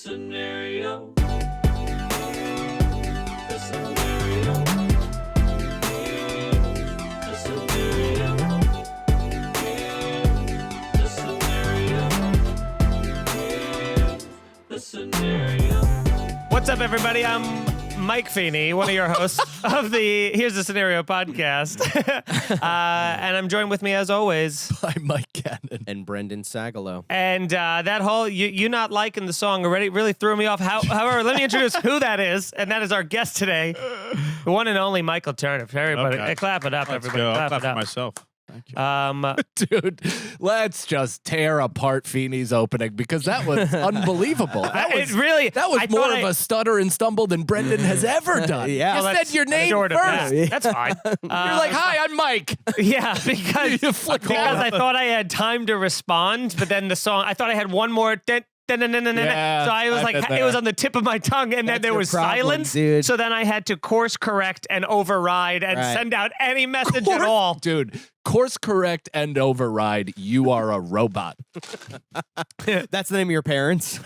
scenario. What's up, everybody? I'm Mike Feeney, one of your hosts of the Here's the Scenario podcast. And I'm joined with me, as always, by Mike Cannon and Brendan Sagalow. And that whole you not liking the song already really threw me off. However, let me introduce who that is, and that is our guest today, the one and only Michael Turner. Everybody, Okay. Clap it up, Let's everybody. go. I'll Clap clap it for up. myself. Thank you. Dude, let's just tear apart Feeney's opening because that was unbelievable. That was I more thought of a stutter and stumble than Brendan has ever done. Yeah. You Well, said your name short of first. that. That's fine. You're like, hi, I'm Mike. Yeah, because You flick because off. I thought I had time to respond, but then the song, I thought I had one more. So I was like, it was on the tip of my tongue, and then That's there your was problem, silence. dude. So then I had to course correct and override and Right. send out any message at all. Dude, course correct and override. You are a robot. That's the name of your parents.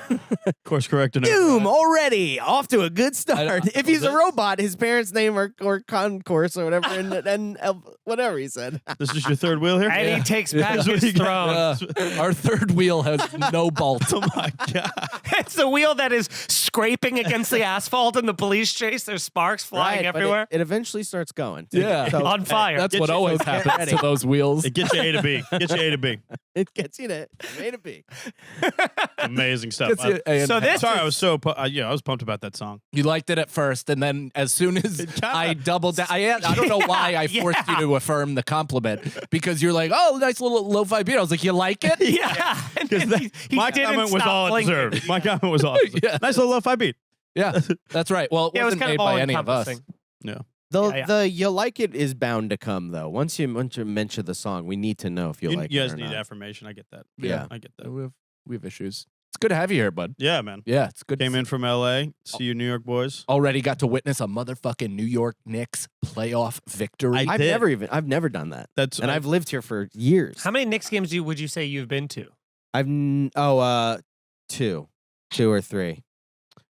Course corrected. Doom already off to a good start. If he's a robot, his parents' name or concourse or whatever, and whatever he said. This is your third wheel here? And he takes back That's what his you got. throne. Our third wheel has no bolt. Oh my God. It's the wheel that is scraping against the asphalt in the police chase. There's sparks flying Right, but everywhere. it eventually starts going. Yeah. So On fire. That's Get what you- always get happens ready. to those wheels. It gets you A to B. Gets you A to B. it gets you to A to B. Amazing stuff. Gets you- and- So this Sorry, is- I was so I was pumped about that song. You liked it at first, and then as soon as kinda- I doubled down, I don't know why I forced you to affirm the compliment because you're like, oh, nice little lo-fi beat. I was like, you like it? Yeah. And then he My didn't comment was stop all it blinking. deserved. My comment was all it deserved. Yeah. Nice little lo-fi beat. Yeah, that's right. Well, it Yeah, it was wasn't kind made of by any of us. all-encompassing. Yeah. The you like it is bound to come though. Once you mention the song, we need to know if you like You it guys or need not. affirmation. I get that. Yeah. I get that. We have issues. It's good to have you here, bud. Yeah, man. Yeah, it's good. Came to in from LA. See you, New York boys. already got to witness a motherfucking New York Knicks playoff victory. I've did. never done that. That's And I've lived here for years. How many Knicks games would you say you've been to? Two or three.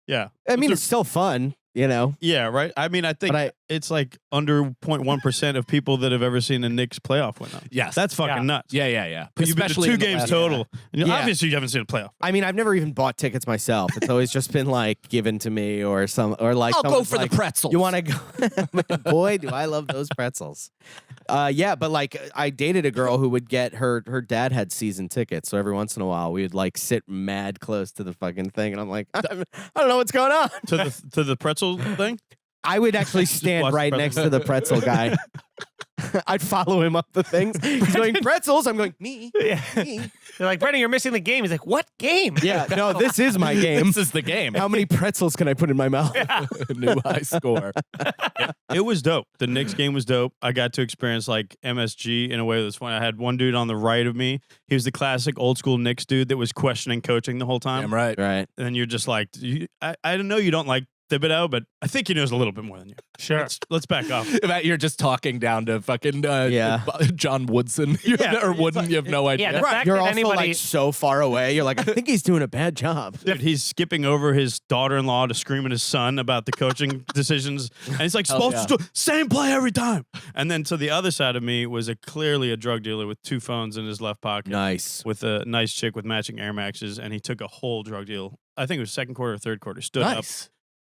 yeah. I mean, Those it's still fun, you know. Yeah, right. I mean, I think But it's like under 0.1% of people that have ever seen a Knicks playoff win. Yes. That's fucking Yeah. nuts. yeah. But you've been to Especially two in the games last- total. And Yeah. obviously, you haven't seen a playoff. I mean, I've never even bought tickets myself. It's always just been like given to me or like. I'll go someone's for like, the pretzels. You want to go? Boy, do I love those pretzels. Yeah, but like I dated a girl who would get her dad had season tickets, so every once in a while we would like sit mad close to the fucking thing, and I'm like, I don't know what's going on. to the pretzel thing? I would actually watch stand the right pretzel. next to the pretzel guy. I'd follow him up the things. He's going pretzels. I'm going me. Yeah. me. They're like, Brendan, you're missing the game. He's like, what game? Yeah, no, this is my game. This is the game. How many pretzels can I put in my mouth? New high score. It was dope. The Knicks game was dope. I got to experience like MSG in a way that was fun. I had one dude on the right of me. He was the classic old school Knicks dude that was questioning coaching the whole time. I'm right. Right. And then you're just like, I don't know you don't like Thibodeau, but I think he knows a little bit more than you. Sure. Let's back off. Matt, you're just talking down to fucking Yeah. John Woodson. Yeah, or it's Wooden. like- You have no idea. Yeah, the fact You're that also anybody. like so far away. You're like, I think he's doing a bad job. Dude, he's skipping over his daughter-in-law to scream at his son about the coaching decisions. And he's like, Hell supposed to do same play every time. And then to the other side of me was clearly a drug dealer with two phones in his left pocket. Nice. With a nice chick with matching Air Maxes, and he took a whole drug deal. I think it was second quarter or third quarter. Stood up, Nice.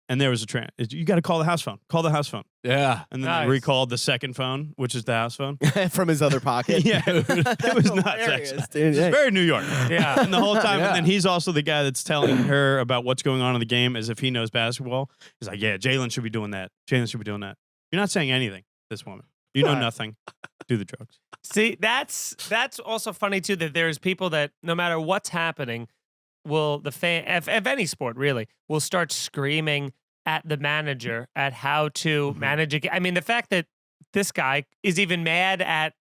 and there was a you got to call the house phone. Call the house phone. Yeah. And then Nice. they recalled the second phone, which is the house phone. From his other pocket. Yeah, it was nuts. Hilarious, Actually. dude. It's very New York. Yeah. And the whole time, Yeah. and then he's also the guy that's telling her about what's going on in the game as if he knows basketball. He's like, yeah, Jalen should be doing that. Jalen should be doing that. You're not saying anything, this woman. You know Right. nothing. Do the drugs. See, that's also funny too, that there's people that no matter what's happening, will the fan of any sport really will start screaming at the manager at how to manage a game. I mean, the fact that this guy is even mad at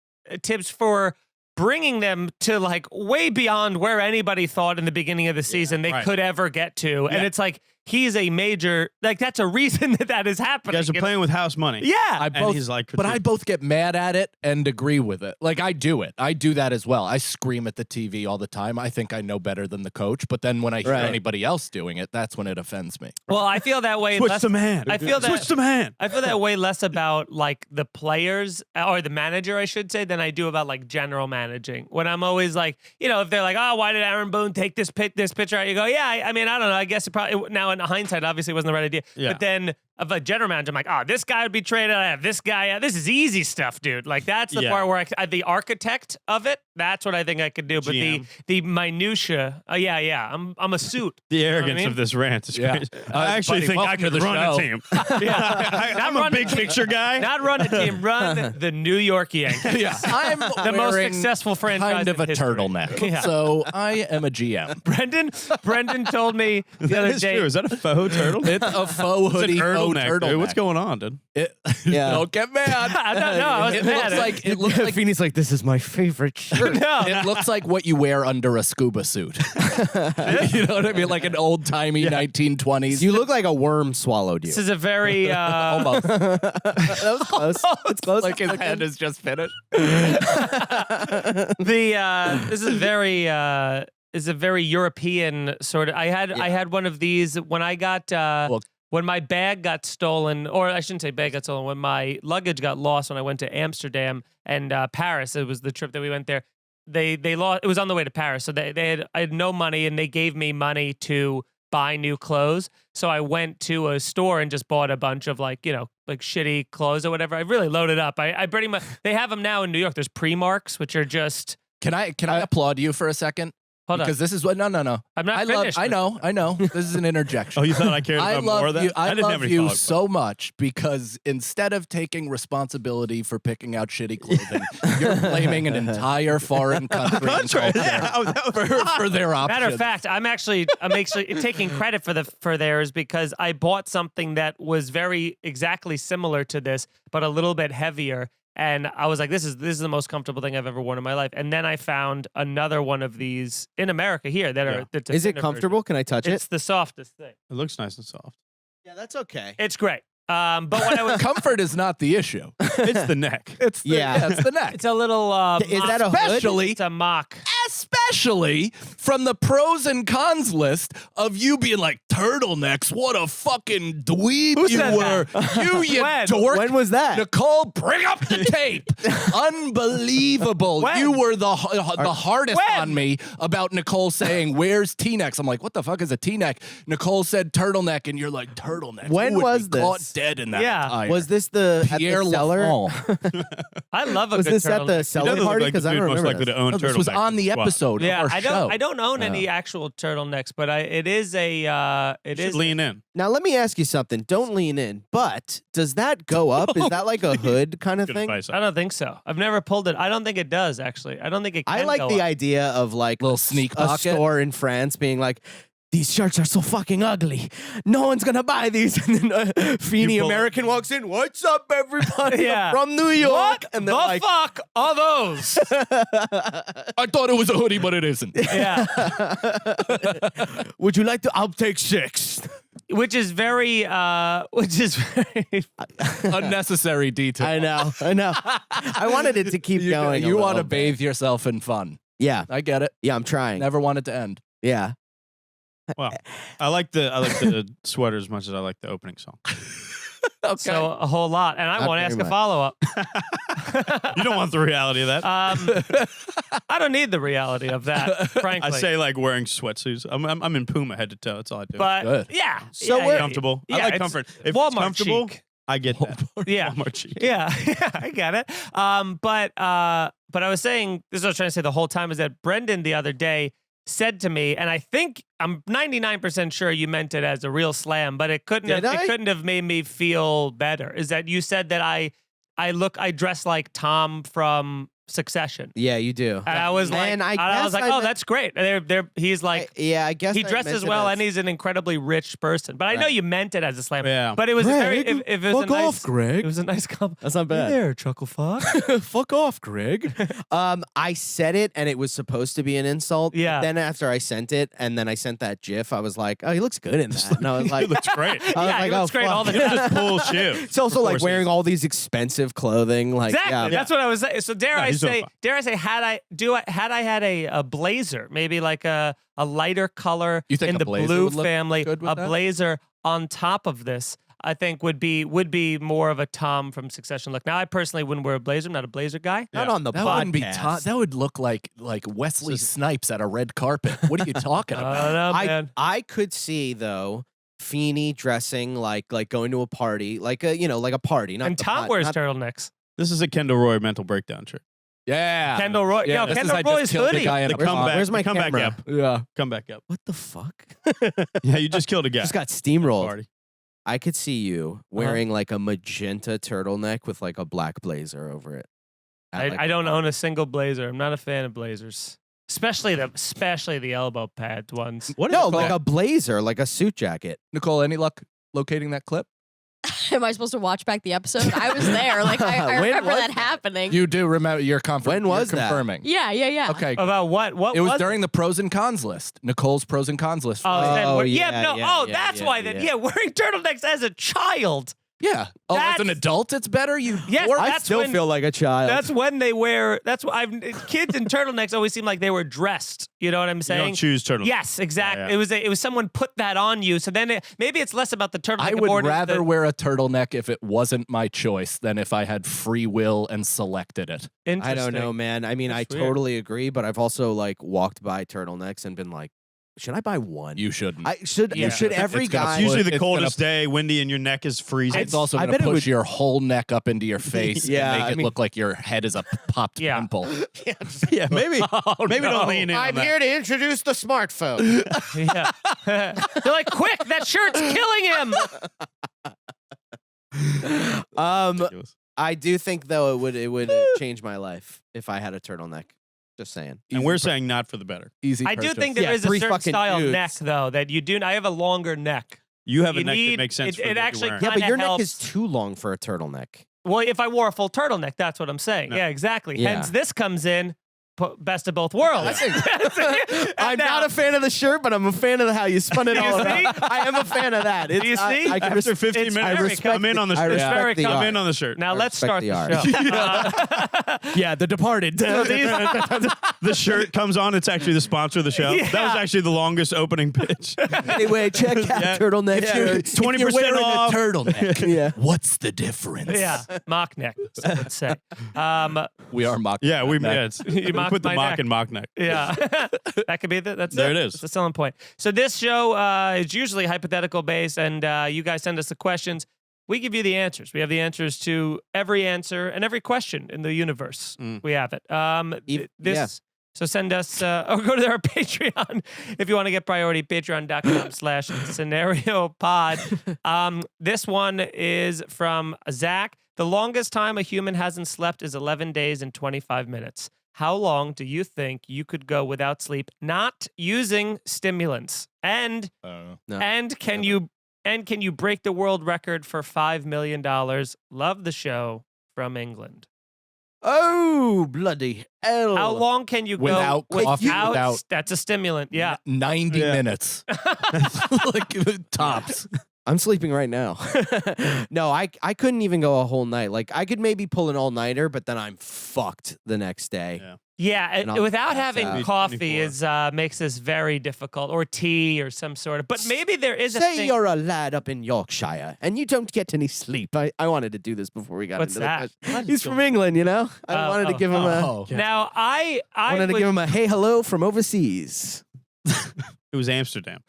Tibbs for bringing them to like way beyond where anybody thought in the beginning of the season they right. could ever get to. And Yeah. it's like, he's a major, like, that's a reason that is You happening. guys are playing with house money. Yeah. And he's like, But I both get mad at it and agree with it. Like, I do it. I do that as well. I scream at the TV all the time. I think I know better than the coach. But then when I hear anybody else doing it, that's when it offends me. Well, I feel that way. switch the man. I feel that. Switch the man. I feel that way less about like the players or the manager, I should say, than I do about like general managing. When I'm always like, you know, if they're like, oh, why did Aaron Boone take this pitcher out? You go, yeah, I mean, I don't know. I guess it probably, now in hindsight, obviously it wasn't the right idea. Yeah. But then of a general manager, I'm like, oh, this guy would be traded. I have this guy. This is easy stuff, dude. Like that's the part where the architect of it. That's what I think I could do. But GM. the minutia, I'm a suit. The arrogance I mean? of this rant is crazy. Yeah. I actually Buddy, think I welcome to could the run show. a team. I'm Not a big picture guy. Not run a team. Run the New York Yankees. Yeah, I'm The most wearing successful franchise kind of in a history. turtleneck. Yeah. So I am a GM. Brendan told me the That other is day. true. Is that a faux turtle? It's a faux hoodie, It's a faux turtleneck. turtleneck. Dude. What's going on, dude? Don't get mad. I don't know. I was It mad. looks like Feeney's like, this is my favorite shirt. No. it looks like what you wear under a scuba suit. You know what I mean? Like an old timey 1920s. You look like a worm swallowed you. This is a very almost That was close. It's close. like his head is just finished. this is a very European sort of. I had one of these when I got when my bag got stolen, or I shouldn't say bag got stolen. When my luggage got lost when I went to Amsterdam and Paris, it was the trip that we went there. They lost. It was on the way to Paris, so I had no money, and they gave me money to buy new clothes. So I went to a store and just bought a bunch of like shitty clothes or whatever. I really loaded up. I pretty much, they have them now in New York. There's Primarks, which are just. Can I applaud you for a second? Hold on. Because this is what no. I'm not finished. I know. This is an interjection. Oh, you thought I cared I about more of that? I didn't have love any you follow-up. so much because instead of taking responsibility for picking out shitty clothing, you're blaming an entire foreign country and culture for their options. Matter of fact, I'm actually taking credit for theirs because I bought something that was very exactly similar to this, but a little bit heavier. And I was like, this is the most comfortable thing I've ever worn in my life. And then I found another one of these in America here that are. That's a Is it thinner comfortable? Can I touch version. it? It's the softest thing. It looks nice and soft. Yeah, that's okay. It's great. But when I was Comfort is not the issue. It's the neck. It's the, Yeah. it's the neck. it's a little. Is mock. that a hood? Especially It's a mock. especially from the pros and cons list of you being like turtlenecks. What a fucking dweeb Who you said were. You When? dork. When was that? Nicole, bring up the tape. Unbelievable. When? You were the hardest When? on me about Nicole saying, where's T-necks? I'm like, what the fuck is a T-neck? Nicole said turtleneck, and you're like, turtleneck. When Who would was be caught this? dead in that Yeah. attire? Was this the at Pierre the cellar? Lafont. I love a Was good this at the turtleneck. He cellar doesn't look party? like the Because I dude don't most remember likely this. to own No, this was turtleneck on the squad. episode Yeah, of our I show. don't own any actual turtlenecks, but it is a it You should is lean in. Now let me ask you something. Don't lean in, but does that go up? Is that like a hood kind of Good thing? advice. I don't think so. I've never pulled it. I don't think it does actually. I don't think it can I like go the up. idea of like Little sneak a pocket. store in France being like, these shirts are so fucking ugly. No one's gonna buy these. And then Feeney pull- American walks in. What's up, everybody? Yeah. I'm from New York. What And the they're like, fuck are those? I thought it was a hoodie, but it isn't. Yeah, would you like to? I'll take 6. which is very Unnecessary detail. I know. I wanted it to keep going. You want want to bathe yourself in fun. Yeah, I get it. yeah. I'm trying. Never want it to end. Yeah. Wow. I like the sweater as much as I like the opening song. so a whole lot. And I Not want to very ask a much. follow up. You don't want the reality of that. I don't need the reality of that, frankly. I say like wearing sweatsuits. I'm in Puma head to toe. That's all I do. but Good. yeah. So yeah, we're- yeah. Comfortable. Yeah, I like it's comfort. If Walmart it's comfortable, chic. I get that. Yeah. Walmart cheek. Yeah, I get it. But I was saying, this is what I was trying to say the whole time, is that Brendan the other day said to me, and I think I'm 99% sure you meant it as a real slam, but it couldn't Did have, I? it couldn't have made me feel better. Is that you said that I dress like Tom from Succession. Yeah, you do. And I was Man, like, I was like, oh, that's great. He's like, I guess he I dresses meant it well, as- and he's an incredibly rich person. But I know you meant it as a slam. Yeah. But it was Greg, very. If it was fuck a nice, off, Greg. It was a nice compliment. That's not bad. Hey there, chuckle fuck. Fuck off, Greg. I said it, and it was supposed to be an insult. Yeah. But then after I sent it, and then I sent that GIF, I was like, oh, he looks good in that. And I was like, It looks great. I was Yeah, like, he looks oh, great fuck. all the You time. just pull shit. It's also Of like course wearing he is. all these expensive clothing. Like, Exactly. yeah. That's what I was saying. So dare I he's doing say, fine. had I had a blazer, maybe like a lighter color You think in a the blazer blue would look family, good with a that? blazer on top of this, I think would be more of a Tom from Succession look. Now, I personally wouldn't wear a blazer. I'm not a blazer guy. Not Yeah. on the That podcast. wouldn't be that would look like Wesley Snipes at a red carpet. What are you talking I about? don't know, man. I could see though Feeney dressing like going to a party, like a party. Not And the Tom pot- wears not- turtlenecks. This is a Kendall Roy mental breakdown shirt. Yeah. Kendall Roy. Yeah, Yo, this is Kendall I just Roy's killed a hoodie. guy in The a car. comeback. Where's my the comeback camera? up. Yeah. Come back up. What the fuck? Yeah, you just killed a guy. Just got steamrolled. Party. I could see you wearing like a magenta turtleneck with like a black blazer over it. I don't own a single blazer. I'm not a fan of blazers, especially the elbow pad ones. What is No, it like called? a blazer, like a suit jacket. Nicole, any luck locating that clip? Am I supposed to watch back the episode? I was there. Like I When remember was that that? happening. You do remember your When was that? confirming. Yeah. Okay. About what? What It was was during the pros and cons list. Nicole's pros and cons list. Oh, then Oh, we're- yeah, no. yeah, Oh, yeah, that's yeah, why. Then, yeah. yeah, wearing turtlenecks as a child. yeah. Oh, as an That's- adult, it's better. You. Yes, Or- I that's still when- feel like a child. That's when they wear. That's why kids in turtlenecks always seem like they were dressed. You know what I'm You saying? don't choose turtle. Yes, exactly. Yeah. It was someone put that on you. So then maybe it's less about the turtleneck. I and would more rather the, wear a turtleneck if it wasn't my choice than if I had free will and selected it. I don't know, Interesting. man. I mean, That's I weird. totally agree, but I've also like walked by turtlenecks and been like, should I buy one? You shouldn't. Should Yeah. every It's gonna guy? It's usually the It's coldest day, windy, and your neck is freezing. it's also I going to bet it push would- your whole neck up into your face Yeah, and make I it mean- look like your head is a popped Yeah. pimple. yeah, maybe. Maybe no. don't lean in. on that. to introduce the smartphone. Yeah. They're like, quick! That shirt's killing him. Ridiculous. I do think though it would change my life if I had a turtleneck. Just saying. And we're saying not for the better. Easy I do purchase. think there Yeah, is a three certain fucking style dudes. neck though that you do. I have a longer neck. You have a You neck need- that makes sense. it- for it what you're actually wearing. Yeah, but Kinda your neck helps. is too long for a turtleneck. Well, if I wore a full turtleneck, that's what I'm saying. No. Yeah, exactly. Yeah. Hence, this comes in best of both worlds. I'm not a fan of the shirt, but I'm a fan of how you spun it You all see? around. I am a fan of that. Do you see? I can After 15 it's minutes, very respect come in the- on the I shirt. respect very the Come art. in on the shirt. Now let's respect start the the art. show. Yeah, The Departed. The shirt comes on. It's actually the sponsor of the show. Yeah. That was actually the longest opening pitch. Anyway, check out Yeah. turtleneck. If you're shirts. 20% wearing off. a turtleneck. Yeah. What's the difference? Yeah, mock neck. Some would say. We are mocking. Yeah, we that. yeah, it's, You we mocked put the my mock neck. and mock neck. Yeah, that could be that's There it. it is. It's the selling point. So this show is usually hypothetical based, and you guys send us the questions. We give you the answers. We have the answers to every answer and every question in the universe. Mm. We have it. This. yeah. So send us or go to our Patreon if you want to get priority. Patreon.com/scenario-pod. This one is from Zach. The longest time a human hasn't slept is 11 days and 25 minutes. How long do you think you could go without sleep, not using stimulants? And No. can you break the world record for $5 million? Love the show from England. Oh, bloody hell. How long can you Without go coffee, without- That's a stimulant. Yeah. 90 Yeah. minutes. Like tops. I'm sleeping right now. No, I couldn't even go a whole night. Like, I could maybe pull an all-nighter, but then I'm fucked the next day. Yeah. Yeah, And I'll without pass having out. coffee 24. is makes this very difficult, or tea or some sort of. But maybe there is a Say thing. you're a lad up in Yorkshire and you don't get any sleep. I wanted to do this before we got What's into that? the question. He's from England, you know? I wanted to give him Oh. Now I wanted to would- give him a hey hello from overseas. It was Amsterdam.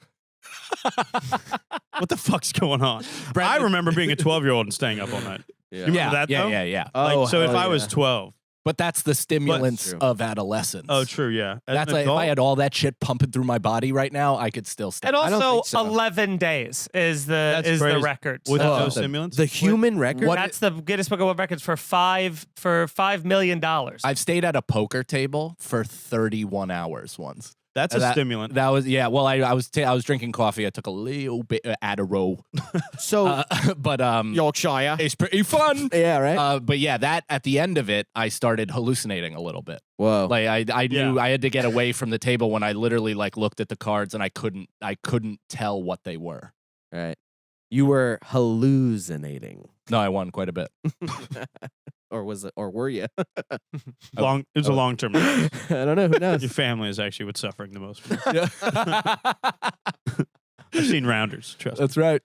What the fuck's going on? Brandon- I remember being a 12-year-old and staying up all night. You remember that though? Yeah. Oh, Like, so if hell I was yeah. 12 But that's the stimulants True. of adolescence. Oh, true. Yeah. As That's an like, if adult- I had all that shit pumping through my body right now, I could still stay. And don't also, think so. 11 days is That's the crazy. record. with Oh, no the- stimulants. The human record. That's the Guinness Book of World Records for $5 million. I've stayed at a poker table for 31 hours once. That's a that- stimulant. That was Well, I was drinking coffee. I took a little bit of Adderall, So but Yorkshire. it's pretty fun. Yeah, right. But yeah, that at the end of it, I started hallucinating a little bit. Whoa. Like I knew Yeah. I had to get away from the table when I literally like looked at the cards and I couldn't tell what they were. Right. You were hallucinating, No, I won quite a bit. or was it? Or were you? It was a long term. I don't know. Who knows? Your family is actually what's suffering the most. Yeah. I've seen rounders. Trust me. That's right.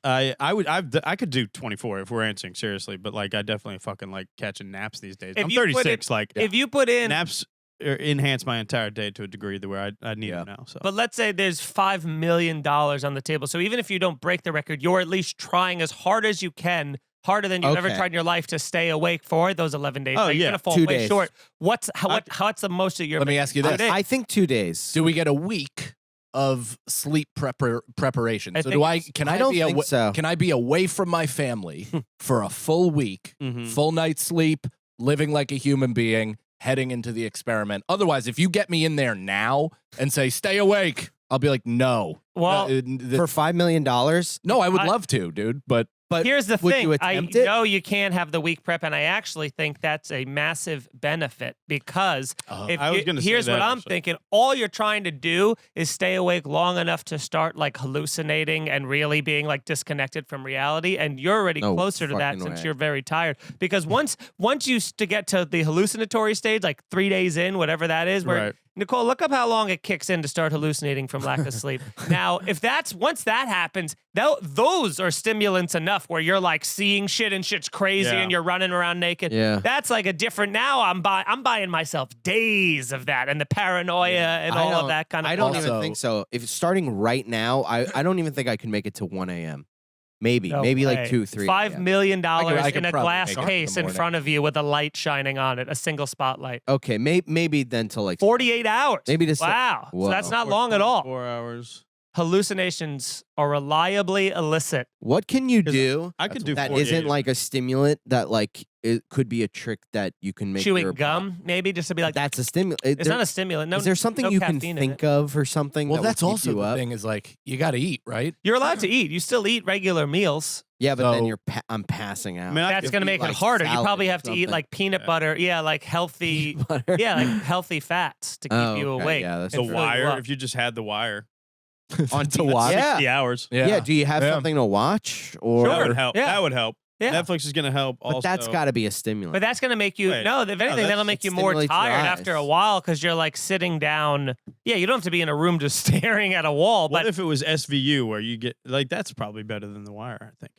I could do 24 if we're answering seriously, but like I definitely fucking like catching naps these days. If I'm you put 36. Like If you put in, naps enhance my entire day to a degree that where I need them now. So but let's say there's $5 million on the table. So even if you don't break the record, you're at least trying as hard as you can, harder than you've ever Okay. tried in your life to stay awake for those 11 days. Oh, Now, you're yeah. gonna fall 2 way days. short. What's the most of your? Let me ask you this. I think 2 days. Do we get a week of sleep preparation? I So think can I I don't be think so. Can I be away from my family for a full week, Mhm. full night's sleep, living like a human being, heading into the experiment? Otherwise, if you get me in there now and say stay awake, I'll be like, no. Well, For $5 million. no, I would I- love to, dude. But Here's the would thing. you I attempt it? know you can't have the week prep, and I actually think that's a massive benefit because if I was you- gonna say here's that, what I'm actually. thinking. All you're trying to do is stay awake long enough to start like hallucinating and really being like disconnected from reality, and you're already No closer to that fucking since way. you're very tired. Because once you to get to the hallucinatory stage, like 3 days in, whatever that is, where Right. Nicole, look up how long it kicks in to start hallucinating from lack of sleep. Now, once that happens, those are stimulants enough where you're like seeing shit and shit's crazy Yeah. and you're running around naked. Yeah. That's like a different. Now I'm buying myself days of that and the paranoia and all of that kind of. I don't Also- even think so. If it's starting right now, I don't even think I can make it to 1 a.m. Maybe No like way. 2, 3. $5 million I could in a probably glass make it in the case in morning. front of you with a light shining on it, a single spotlight. Okay, maybe then till like 48 hours. Maybe to wow. So Whoa. that's not long at all. 4 hours. Hallucinations are reliably illicit. What can you do I could do that 48. isn't like a stimulant that like it could be a trick that you can make Chewing your gum, maybe, just to be like, That's a stimulant. it's not a stimulant. No, is there something no you can caffeine in think it. of or something? well, that that's will keep also you the up? thing is like you got to eat, right? You're allowed to eat. You still eat regular meals. Yeah, but then So- I'm passing out. I mean, That's if going to you make like it harder. You salad probably or have to eat something. like peanut butter. Yeah, like healthy. Butter. Yeah, like healthy fats to keep Oh, you okay. awake. Yeah, that's the and true. fill you wire. up. If you just had the wire, On to watch? Yeah. 60 hours. Yeah. Do you have Yeah. something to watch or? That would help. Yeah. That would help. Yeah. Netflix is going to help. But also, that's got to be a stimulant. But that's going to make you, Wait. no, if anything, that's- that'll make it you more stimulates your tired after a eyes. while because you're like sitting down. Yeah, you don't have to be in a room just staring at a wall. What But if it was SVU where you get like that's probably better than the wire? I think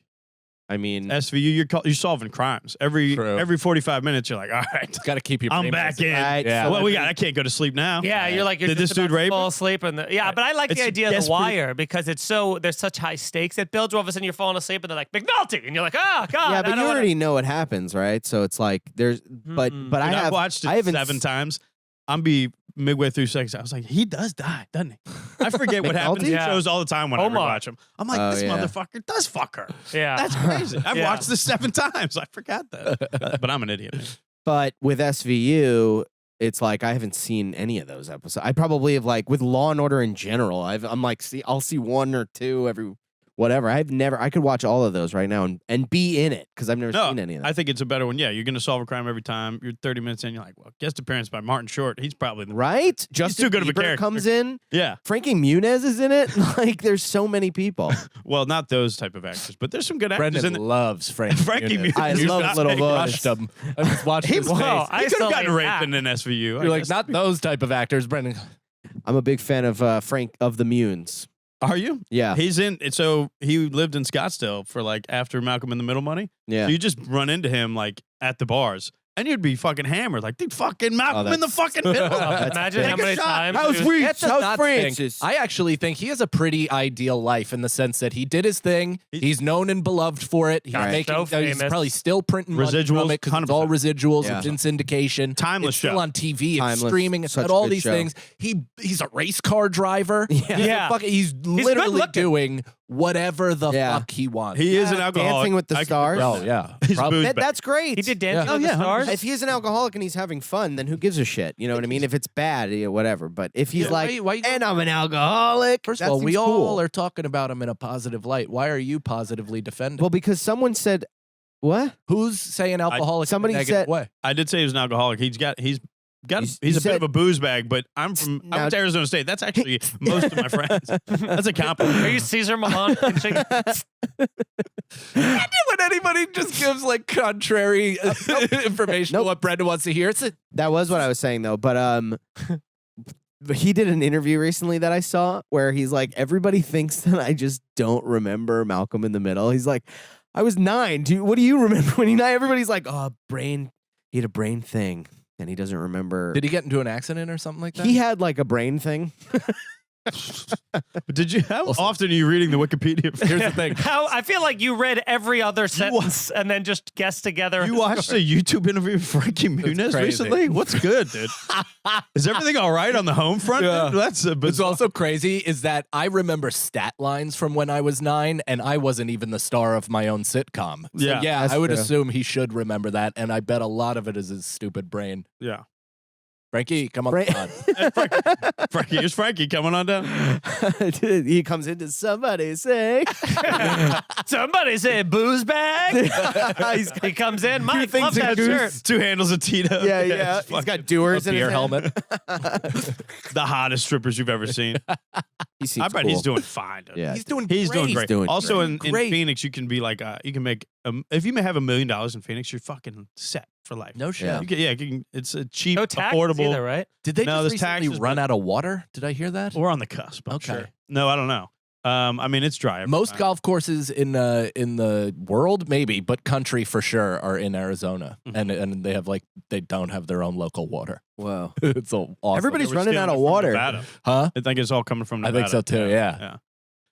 I mean, SVU you're solving crimes every True. 45 minutes. You're like, all right, Got to keep your I'm brain back busy. in. Right, Yeah. so What we got? I can't go to sleep now. yeah, you're like, you're Did just this dude about to rape fall her? asleep. Yeah, but I like the It's idea of the desperate- wire because it's there's such high stakes it builds. All of a sudden you're falling asleep and they're like, McNulty. And you're like, oh, God. yeah, I but don't you wanna- already know what happens, right? So it's like there's, but Mm-mm. I Dude, I've have watched it I haven't 7 times. I'm be midway through 6. I was like, he does die, doesn't he? I forget what happens in Yeah. shows all the time when I Omar. rewatch them. I'm like, Oh, this yeah. motherfucker does fuck her. Yeah. That's crazy. I've Yeah. watched this 7 times. I forgot that. But I'm an idiot. Man. But with SVU, it's like I haven't seen any of those episodes. I probably have like with Law and Order in general. I'm like, I'll see 1 or 2 every whatever. I could watch all of those right now and be in it because I've never No, seen any of them. I think it's a better one. Yeah, you're going to solve a crime every time. You're 30 minutes in. You're like, well, guest appearance by Martin Short. He's probably the Right? Justin too good of a Bieber character. comes in. Yeah. Frankie Muniz is in it. Like, there's so many people. Well, not those type of actors, but there's some good actors in Brendan it. loves Frankie. Frankie Muniz. Muniz. I He's love not little fake. boys. Crushed him. I just watched He his was- face. Whoa, I He could still have gotten hate raped that. in an SVU. You're like, not those type of actors, Brendan. I'm a big fan of Frank of the Munes. Are you? Yeah. He's in. So he lived in Scottsdale for like after Malcolm in the Middle money. Yeah. So you just run into him like at the bars, and you'd be fucking hammered. Like, dude, fucking Malcolm in the fucking middle. Imagine how many times. How's he was- Reach? That's How's not Francis? I actually think he has a pretty ideal life in the sense that he did his thing. He's known and beloved for it. He's Got making. so He's famous. probably still printing money Residuals, from it because it's all 100%. residuals. Yeah. It's in syndication. Timeless It's still show. on TV. It's Timeless. streaming. It's Such got all good these show. things. He's a race car driver. Yeah. He's literally good-looking. doing whatever the Yeah. fuck he wants. He is an alcoholic. Dancing with the I can Stars. agree Oh with yeah. He's Probably- booze That's great. He did Dancing Yeah. with the Stars. If he's an alcoholic and he's having fun, then who gives a shit? You know what I mean? If it's bad, whatever. But if he's why you- and I'm an alcoholic. First that of all, we seems all cool. are talking about him in a positive light. Why are you positively defending? Well, because someone said, what? Who's saying alcoholic? somebody in a negative said- way? I did say he was an alcoholic. He's You a bit said- of a booze bag, but I went Now- to Arizona State. That's actually most of my friends. That's a compliment. Are you Caesar Milan pinching? When anybody just gives like contrary information to what Brendan wants to hear, it's a That was what I was saying though. But he did an interview recently that I saw where he's like, everybody thinks that I just don't remember Malcolm in the Middle. He's like, I was 9. What do you remember when you're 9? Everybody's like, oh, brain. He had a brain thing, and he doesn't remember. Did he get into an accident or something like that? He had like a brain thing. But how often are you reading the Wikipedia? Here's the thing. How I feel like you read every other sentence and then just guessed together. You watched a YouTube interview with Frankie Muniz crazy. recently? What's good, dude? Is everything all right on the home front? Yeah. Dude? That's a What's bizarre. also crazy is that I remember stat lines from when I was 9, and I wasn't even the star of my own sitcom. So Yeah, that's I would true. assume he should remember that, and I bet a lot of it is his stupid brain. Yeah. Frankie, come on. Brain- Frankie, here's Frankie coming on down. He comes into somebody say. Somebody say booze bag. He comes in. Mike, things love a that goose. shirt. 2 handles of Tito. Yeah. it's He's got fucking doers A in his beer hand. helmet. the hottest strippers you've ever seen. He seems I bet cool. he's doing fine. Dude. Yeah. He's doing He's great. doing great. doing also great. in Great. Phoenix, you can be like, you can make, if you may have $1 million in Phoenix, you're fucking set for life. No shit. Yeah. You can, it's a cheap, No taxes affordable. either, right? Did they No, just there's recently taxes, run but- out of water? Did I hear that? We're on the cusp. I'm Okay. sure. No, I don't know. I mean, it's dry. every Most time. golf courses in the world, maybe, but country for sure, are in Arizona, Mhm. and they have they don't have their own local water. Whoa. It's so awesome. Everybody's We're running stealing out of it from water. Nevada. huh? I think it's all coming from I Nevada. think so too, yeah. Yeah.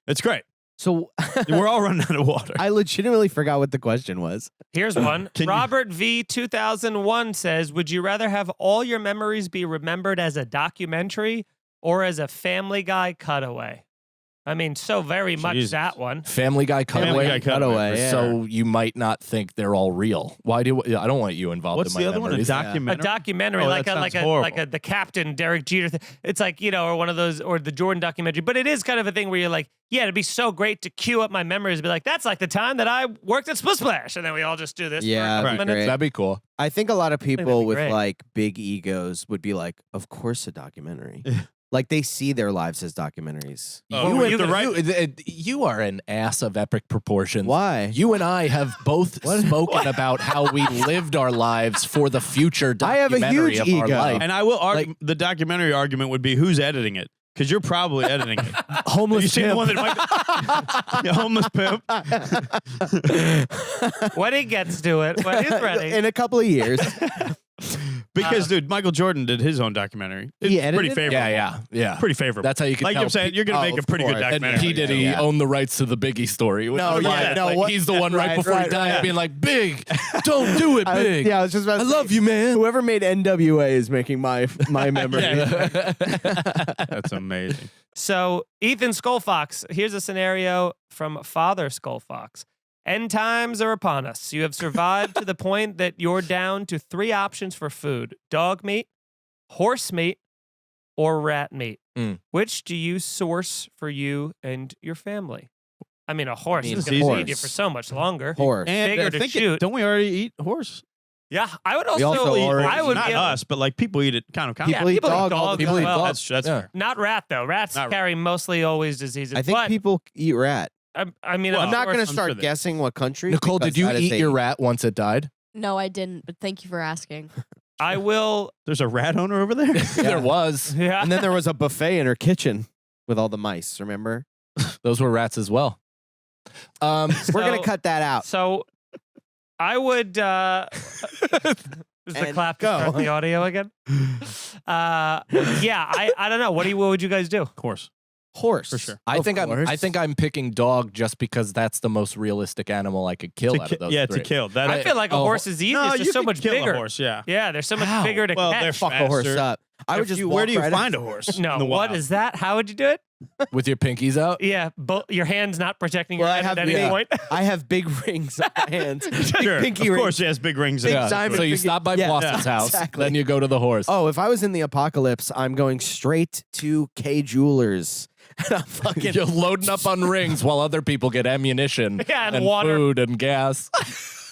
It's great. So We're all running out of water. I legitimately forgot what the question was. Here's one. Can you- Robert V 2001 says, "Would you rather have all your memories be remembered as a documentary or as a Family Guy cutaway?" I mean, so very much Jesus. that one. Family Guy Family cutaway. Guy cutaway. yeah. So you might not think they're all real. Why do I don't want you involved What's in my the other one? A memories. A documentary? documentary, Oh, like that a sounds horrible. the Captain Derek Jeter. It's like, or one of those, or the Jordan documentary. But it is kind of a thing where you're like, yeah, it'd be so great to cue up my memories and be like, that's like the time that I worked at Split Splash, and then we all just do this. Yeah, for a couple that'd be minutes. great. That'd be cool. I think a lot of that'd people be with great. like big egos would be like, of course a documentary. Like they see their lives as documentaries. Oh, you, were and you gonna- you are an ass of epic proportions. Why? You and I have both spoken about how we lived our lives for the future I have a documentary huge of our ego. life. And I will argue, the documentary argument would be who's editing it? Because you're probably editing it. Homeless You seen the pimp. one that yeah, homeless pimp? When he gets to it, when he's ready. In a couple of years. Because, dude, Michael Jordan did his own documentary. It's He edited pretty it? favorable. Yeah. Pretty favorable. That's how you can like tell. I'm saying, you're going Oh, to make a of pretty good course. And documentary. P. Diddy owned the rights to the Biggie story. No, yeah, no, what- he's the one right, right, before he right, died right. being like, Big, don't do it, Big. I was just about to I say, love you, man. Whoever made NWA is making my memory. That's amazing. So, Ethan Skullfox, here's a scenario from Father Skullfox. End times are upon us. You have survived to the point that you're down to 3 options for food: dog meat, horse meat, or rat meat. Mm. Which do you source for you and your family? I mean, a horse mean, is it's going to horse. feed you for so much longer. Horse. And Bigger I to think shoot. don't we already eat horse? Yeah, I would We also, also eat. already- I would Not give, us, but like people eat it kind of common. Yeah, People eat people eat dog all dog the as People eat well. dog. That's Yeah. fair. not rat though. Rats Not rat. carry mostly always diseases. I think but, people eat rat. I mean, Well, of I'm not course- going to I'm start sure they- guessing what country. Nicole, because did you that is eat a- your rat once it died? No, I didn't, but thank you for asking. I will. There's a rat owner over there? There was. Yeah. And then there was a buffet in her kitchen with all the mice, remember? Those were rats as well. We're going So- to cut that out. So I would. Is the and clap to go. start the audio again? I don't know. What would you guys do? Horse. Horse. For sure. I Of think course. I'm picking dog just because that's the most realistic animal I could kill out of those Yeah, three. to kill. That I feel like a horse is easy. No, it's you just so could much kill bigger. a horse, yeah. Yeah, they're so much How? bigger to Well, catch. they're Fuck a horse faster. up. I would just Where do you walk right find up- a horse? No, in the what wild? is that? How would you do it? With your pinkies out? Yeah, your hand's not protecting your Well, I head have at any yeah. point. I have big rings on my hands. Sure, pinky of rings. course, he has big rings. Big in it. diamond So you pinky- stop by Yeah, Boston's house, exactly. then you go to the horse. Oh, if I was in the apocalypse, I'm going straight to K Jewelers. And I'm fucking You're loading up on rings while other people get ammunition Yeah, and water. food and gas.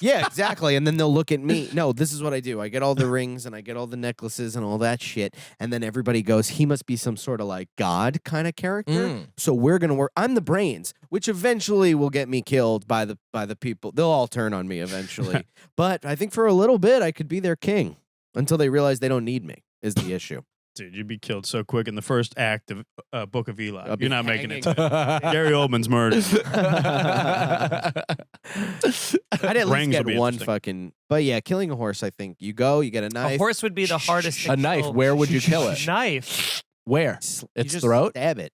Yeah, exactly. And then they'll look at me. No, this is what I do. I get all the rings and I get all the necklaces and all that shit. And then everybody goes, he must be some sort of like God kind of character. Mm. So we're gonna work. I'm the brains, which eventually will get me killed by the people. They'll all turn on me eventually. But I think for a little bit I could be their king until they realize they don't need me. Is the issue. Dude, you'd be killed so quick in the first act of Book of Eli. I'll be You're not making it. hanging. Gary Oldman's murdered. I'd at least Rings will get be one interesting. fucking. But yeah, killing a horse. I think you go, you get a A knife. horse would be the hardest. to A knife. kill. Where would you kill it? Knife. Where? You Its just throat? Stab it.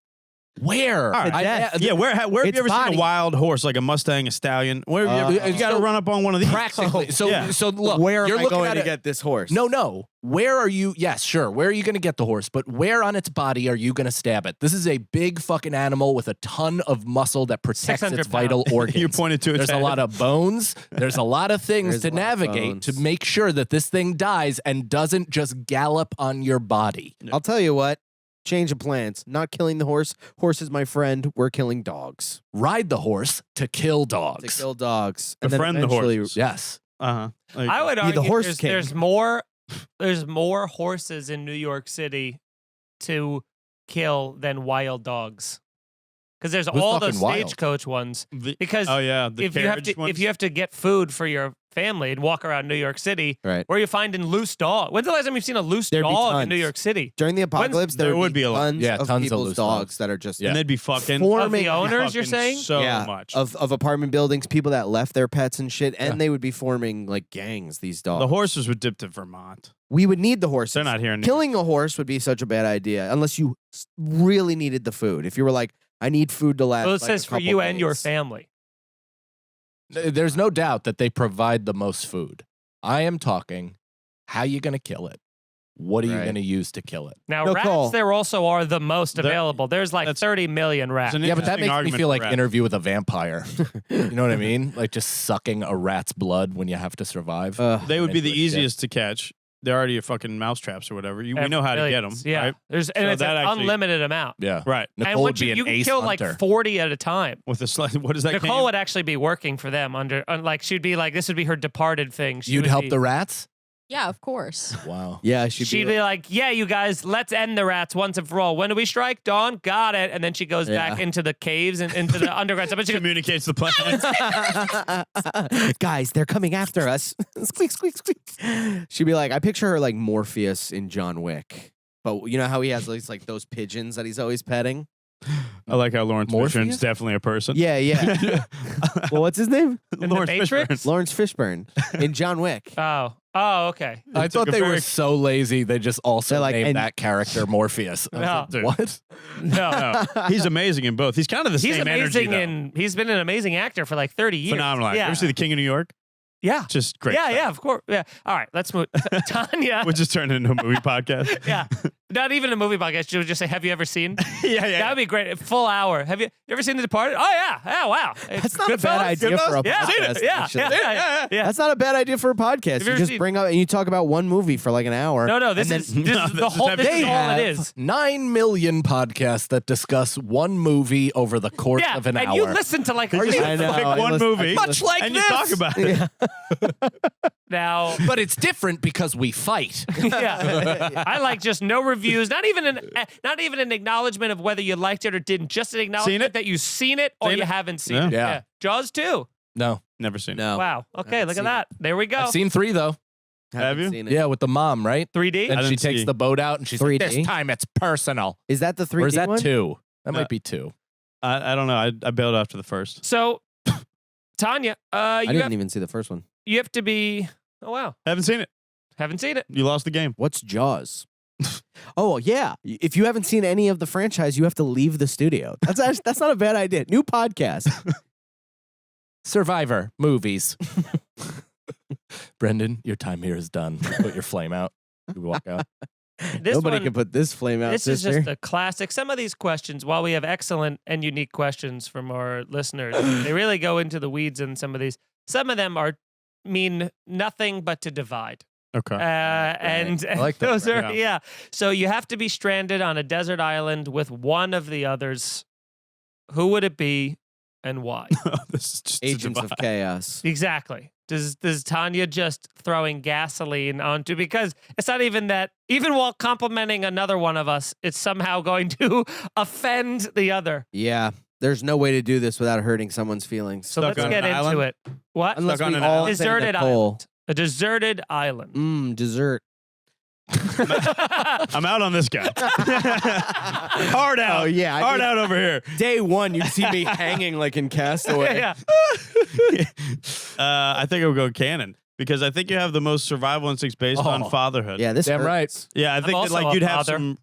Where? All right. death. Yeah, where have you Its ever body. seen a wild horse, like a Mustang, a stallion? Where have you ever? You got to so run up on one of these. Practically. So, Yeah. so look, Where you're am I looking going at to it- get this horse? No. Where are you? Yes, sure. Where are you going to get the horse? But where on its body are you going to stab it? This is a big fucking animal with a ton of muscle that protects 600 its vital organs. You pointed to its There's a head. lot of bones. There's a lot of things There's to a lot of navigate to bones. make sure that this thing dies and doesn't just gallop on your body. I'll tell you what. Change of plans. Not killing the horse. Horse is my friend. We're killing dogs. Ride the horse to kill To dogs. kill dogs. And then Befriend the eventually- horses. Yes. Uh-huh. I would Be the argue horse king. there's more horses in New York City to kill than wild dogs. Because there's Who's all those fucking wild? stagecoach ones. The- Because oh yeah, the if you have carriage to ones? if you have to get food for your family and walk around New York City, Right. where are you finding loose dog? When's the last time you've seen a loose There'd be dog in New tons. York City? During the apocalypse, there would be a lot. tons Yeah, of tons of people's loose dogs dogs. that are just Yeah. and they'd be fucking For- Of the Forming- owners, you're fucking saying? so yeah, much. of apartment buildings, people that left their pets and shit, and Yeah. they would be forming like gangs. These dogs. The horses would dip to Vermont. We would need the horses. They're not here in New Killing a horse would be such a bad idea unless you really needed the food. If you were like, I need food to last. Well, it like, a says for couple you and your days. family. There's no doubt that they provide the most food. I am talking, how you going to kill it? What are you Right. going to use to kill it? Now, Nicole. rats there also are the most There- available. There's like that's- 30 million rats. It's an Yeah, but that interesting makes me argument feel for like rats. Interview with a Vampire. You know what I mean? Like just sucking a rat's blood when you have to survive. They would be the Into a shit. easiest to catch. They're already fucking mousetraps or whatever. We know how to get them. Millions. Yeah, Right? there's and So it's that an actually- unlimited amount. Yeah. Right. And Nicole would once be you an can ace kill hunter. like 40 at a time. With a slight, what is that? Nicole cane? would actually be working for them like she'd be like this would be her departed thing. She You'd would help be, the rats? Yeah, of course. Wow. Yeah, She'd be like, yeah, you guys, let's end the rats once and for all. When do we strike? Dawn? Got it. And then she goes back Yeah. into the caves and into the underground stuff. But she goes, communicates the plan. Guys, they're coming after us. Squeak, squeak, squeak. She'd be like, I picture her like Morpheus in John Wick. But you know how he has like those pigeons that he's always petting? I like how Lawrence Morpheus? Fishburne's definitely a person. Yeah, yeah. Well, what's his name? in Lawrence the Matrix? Fishburne. Lawrence Fishburne in John Wick. Oh, okay. I thought took a they were very- so lazy they just also They're like, named and- that character Morpheus. I was No. like, Dude. what? No. No, he's amazing in both. He's kind of the He's same amazing energy, though. he's been an amazing actor for like 30 years. Phenomenal. Yeah. You ever see The King of New York? Yeah. Just great. Yeah, stuff. yeah, of course. Yeah. All right, let's move. Tanya. We'll just turn it into a movie podcast. Yeah. Not even a movie podcast. She would just say, have you ever seen? yeah. That would be great. A full hour. Have you ever seen The Departed? Oh, yeah. Oh, wow. That's not a bad idea for a Yeah. podcast. Yeah. actually. Yeah. That's not a bad idea for a podcast. you You ever just seen- bring up and you talk about one movie for like an hour. No, this and is then- this No, is the this is whole. This everything. is all it They is. 9 million podcasts that discuss one movie over the course Yeah, of an and hour. you listen to like Are you I know, like I one listen- movie, Much like and this. you talk about it. Yeah. now. But it's different because we fight. Yeah, I like just no reviews, not even an acknowledgement of whether you liked it or didn't, just an acknowledgement it? that you've seen it or Seen you it? haven't seen Yeah. it. Yeah. Jaws 2. No. Never seen it. No. Wow. Okay, haven't look at seen that. There we go. I've seen 3 though. Have you? Seen it. Yeah, with the mom, right? 3D. And I she didn't takes see. the boat out and she's 3D? like, this time it's personal. Is that the 3D Or is that one? 2? That No. might be 2. I don't know. I bailed after the first. So, Tanya, I you didn't have, even see the first one. you have to be. Oh wow. Haven't seen it. Haven't seen it. You lost the game. What's Jaws? Oh yeah. If you haven't seen any of the franchise, you have to leave the studio. That's not a bad idea. New podcast. Survivor movies. Brendan, your time here is done. Put your flame out. You walk out. Nobody can put this flame out. This is just a classic. Some of these questions, while we have excellent and unique questions from our listeners, they really go into the weeds in some of these. Some of them mean nothing but to divide. Okay. And I like that. those are, yeah. So you have to be stranded on a desert island with one of the others. Who would it be and why? This is just a Agents of divide. Chaos. Exactly. Does Tanya just throwing gasoline onto, because it's not even that, even while complimenting another one of us, it's somehow going to offend the other. Yeah. There's no way to do this without hurting someone's feelings. So Stuck let's on get an into island? it. What? Unless Stuck on we an all island? say Deserted Nicole. island. A deserted island. Dessert. I'm out on this guy. Hard out. Oh, yeah, I Hard mean- out over here. Day one, you see me hanging like in Castaway. Yeah. I think I would go canon because I think you have the most survival instincts based on fatherhood. Yeah, this Damn hurts. right. Yeah, I think that also like a you'd have father. some.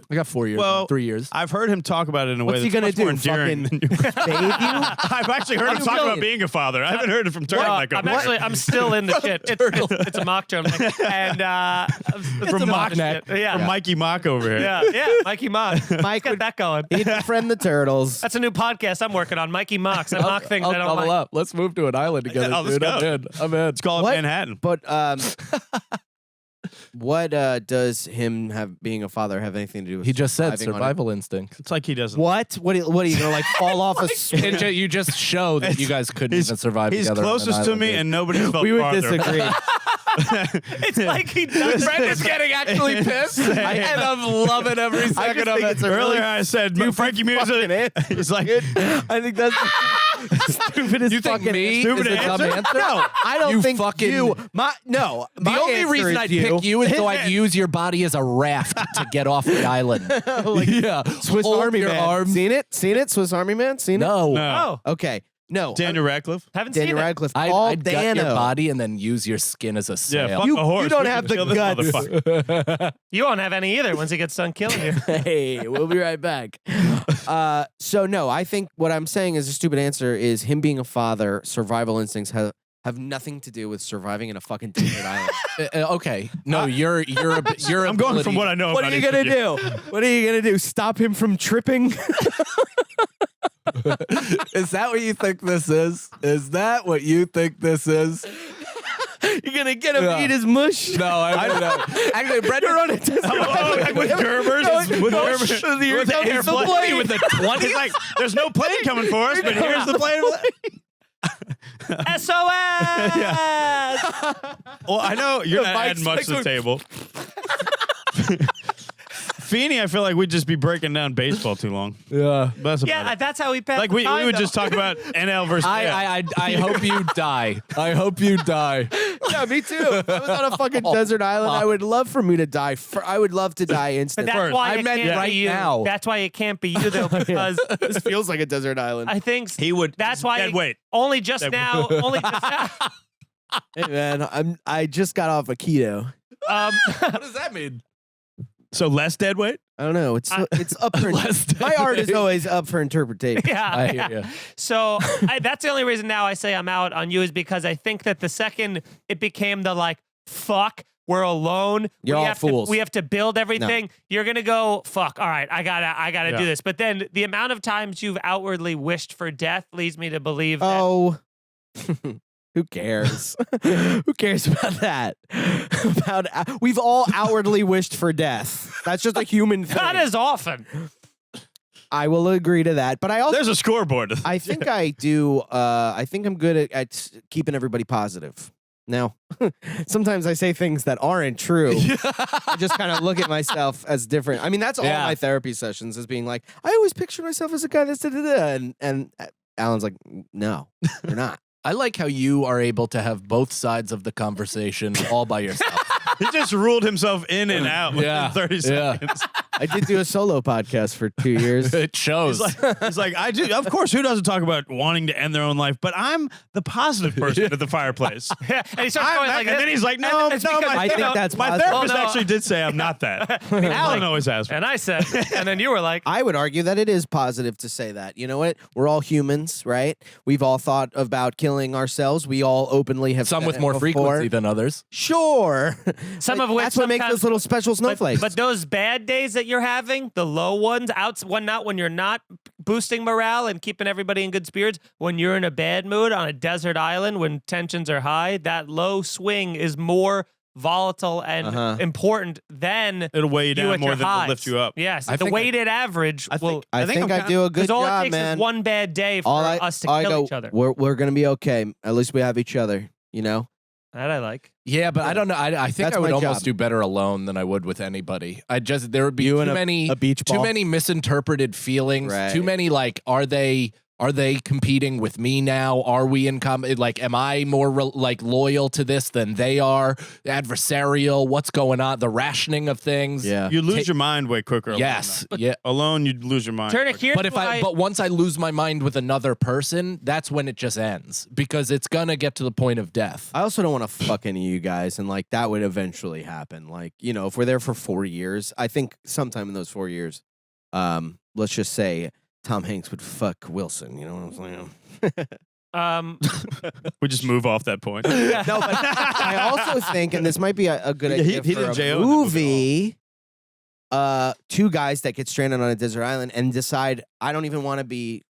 I got 4 years. Well, 3 years. I've heard him talk about it in a way What's he that's gonna much do? more endearing than you. Bathe you? I've actually heard him What talk are you about doing? being a father. I haven't heard it from turtleneck. I'm still in the shit. It's a mock turtleneck. And from a Mock shit. Yeah. from Mikey Mock over here. Yeah, Mikey Mock. Mike Get would that going. he'd befriend the turtles. That's a new podcast I'm working on. Mikey Mocks. I mock things I'll I don't double like. up. Let's move to an island together, let's dude. I'm go. in. I'm in. Let's call it What? Manhattan. But what does him being a father have anything to do with? He just said surviving on survival instinct. It's like he doesn't. What? What are you gonna like fall off a swing? You just show that you guys couldn't He's- even survive He's together. on an closest to island, me, dude. and nobody felt We would farther. disagree. It's like he does. Brendan's getting actually pissed, and I'm loving every second of it. Earlier, I said Frankie fucking Muniz. He's like, I think that's stupidest You think fucking me stupid is a dumb answer? answer? No, I don't You think fucking- you. The The only reason I'd pick you is so I'd use your body as a raft to get off the island. Yeah, Swiss hold Army your Man. arms. Seen it? Swiss Army Man? Seen it? No, no. Oh, Okay. No. Daniel Radcliffe. haven't seen Daniel it. Radcliffe. I'd gut your Dano. body and then use your skin as a sail. Yeah, fuck You- a horse. you don't We have can the kill this guts. motherfucker. You won't have any either once he gets done killing you. Hey, we'll be right back. So no, I think what I'm saying is a stupid answer is him being a father, survival instincts have nothing to do with surviving in a fucking desert island. Okay, no, you're I'm going from what I know What about are you each gonna of you. do? What are you gonna do? Stop him from tripping? Is that what you think this is? Is that what you think this is? You're gonna get him Yeah. to eat his mush? No, I mean, actually, Brendan, You're on a desert island. Like with Gerbers, with Gerbers, with the airplane, with the 20. He's like, there's no plane coming for us, but here's the plane. SOS! Well, I know you're The not adding much to the bike's table. Feeney, I feel like we'd just be breaking down baseball too long. yeah. But that's about Yeah, it. that's how we passed Like the we time, would though. just talk about NL versus. I hope you die. I hope you die. Yeah, me too. If I was on a fucking desert island, I would love for me to die. I would love to die But instantly. that's why I it meant can't right be you. now. That's why it can't be you, though, because This feels like a desert island. I think He would. that's why Dead weight. only just Dead now. Only just now. Hey man, I just got off a keto. What does that mean? So less dead weight. I don't know. It's up for my art is always up for interpretation. Yeah, I hear yeah. you. So that's the only reason now I say I'm out on you is because I think that the second it became the like, fuck, we're alone. You're we all have fools. we have to build everything. You're gonna go, fuck, all right, I gotta do this. But then the amount of times you've outwardly wished for death leads me to believe that Oh, who cares? Who cares about that? We've all outwardly wished for death. That's just a human thing. not as often. I will agree to that, but I also There's a scoreboard. I think I do. I think I'm good at keeping everybody positive. Now, sometimes I say things that aren't true. I just kind of look at myself as different. I mean, that's all Yeah. my therapy sessions is being like, I always picture myself as a guy that's da-da-da. And Alan's like, no, you're not. I like how you are able to have both sides of the conversation all by yourself. He just ruled himself in and out within Yeah, 30 yeah. seconds. I did do a solo podcast for 2 years. It shows. He's like, I do. Of course, who doesn't talk about wanting to end their own life? But I'm the positive person at the fireplace. Yeah, and he starts going like and this. then he's like, no, it's no, because, my, I think that's my positive. therapist Well, no. actually did say I'm not that. Alan always has. And I said, and then you were like, I would argue that it is positive to say that. You know what? We're all humans, right? We've all thought about killing ourselves. We all openly have Some said with it more before. frequency than others. Sure. Some Like, of which that's what makes sometimes- those little special snowflakes. But those bad days that you're having, the low ones, when you're not boosting morale and keeping everybody in good spirits, when you're in a bad mood on a desert island when tensions are high, that low swing is more volatile and important than It'll weigh you down at more your than highs. it'll lift you up. Yes, I the think weighted average will. I think I do a good Because all job, it takes man. is one bad day for us to kill each other. We're gonna be okay. At least we have each other. You know. That I like. Yeah, but I don't know. I think That's I would my almost job. do better alone than I would with anybody. There would be You too and many a beach too ball. many misinterpreted feelings. Right. Too many like, are they competing with me now? Are we in like, am I more loyal to this than they are? Adversarial? What's going on? The rationing of things. Yeah. You lose your mind way quicker. alone, Yes. though. Yeah. Alone, you'd lose your mind. Turn it here. But once I lose my mind with another person, that's when it just ends because it's gonna get to the point of death. I also don't want to fuck any of you guys, and like that would eventually happen. Like, you know, if we're there for 4 years, I think sometime in those 4 years, let's just say Tom Hanks would fuck Wilson. You know what I'm saying? We just move off that point. No, but I also think, and this might be a good Yeah, he idea didn't for J.O. a in that movie movie. Two guys that get stranded on a desert island and decide, I don't even want to be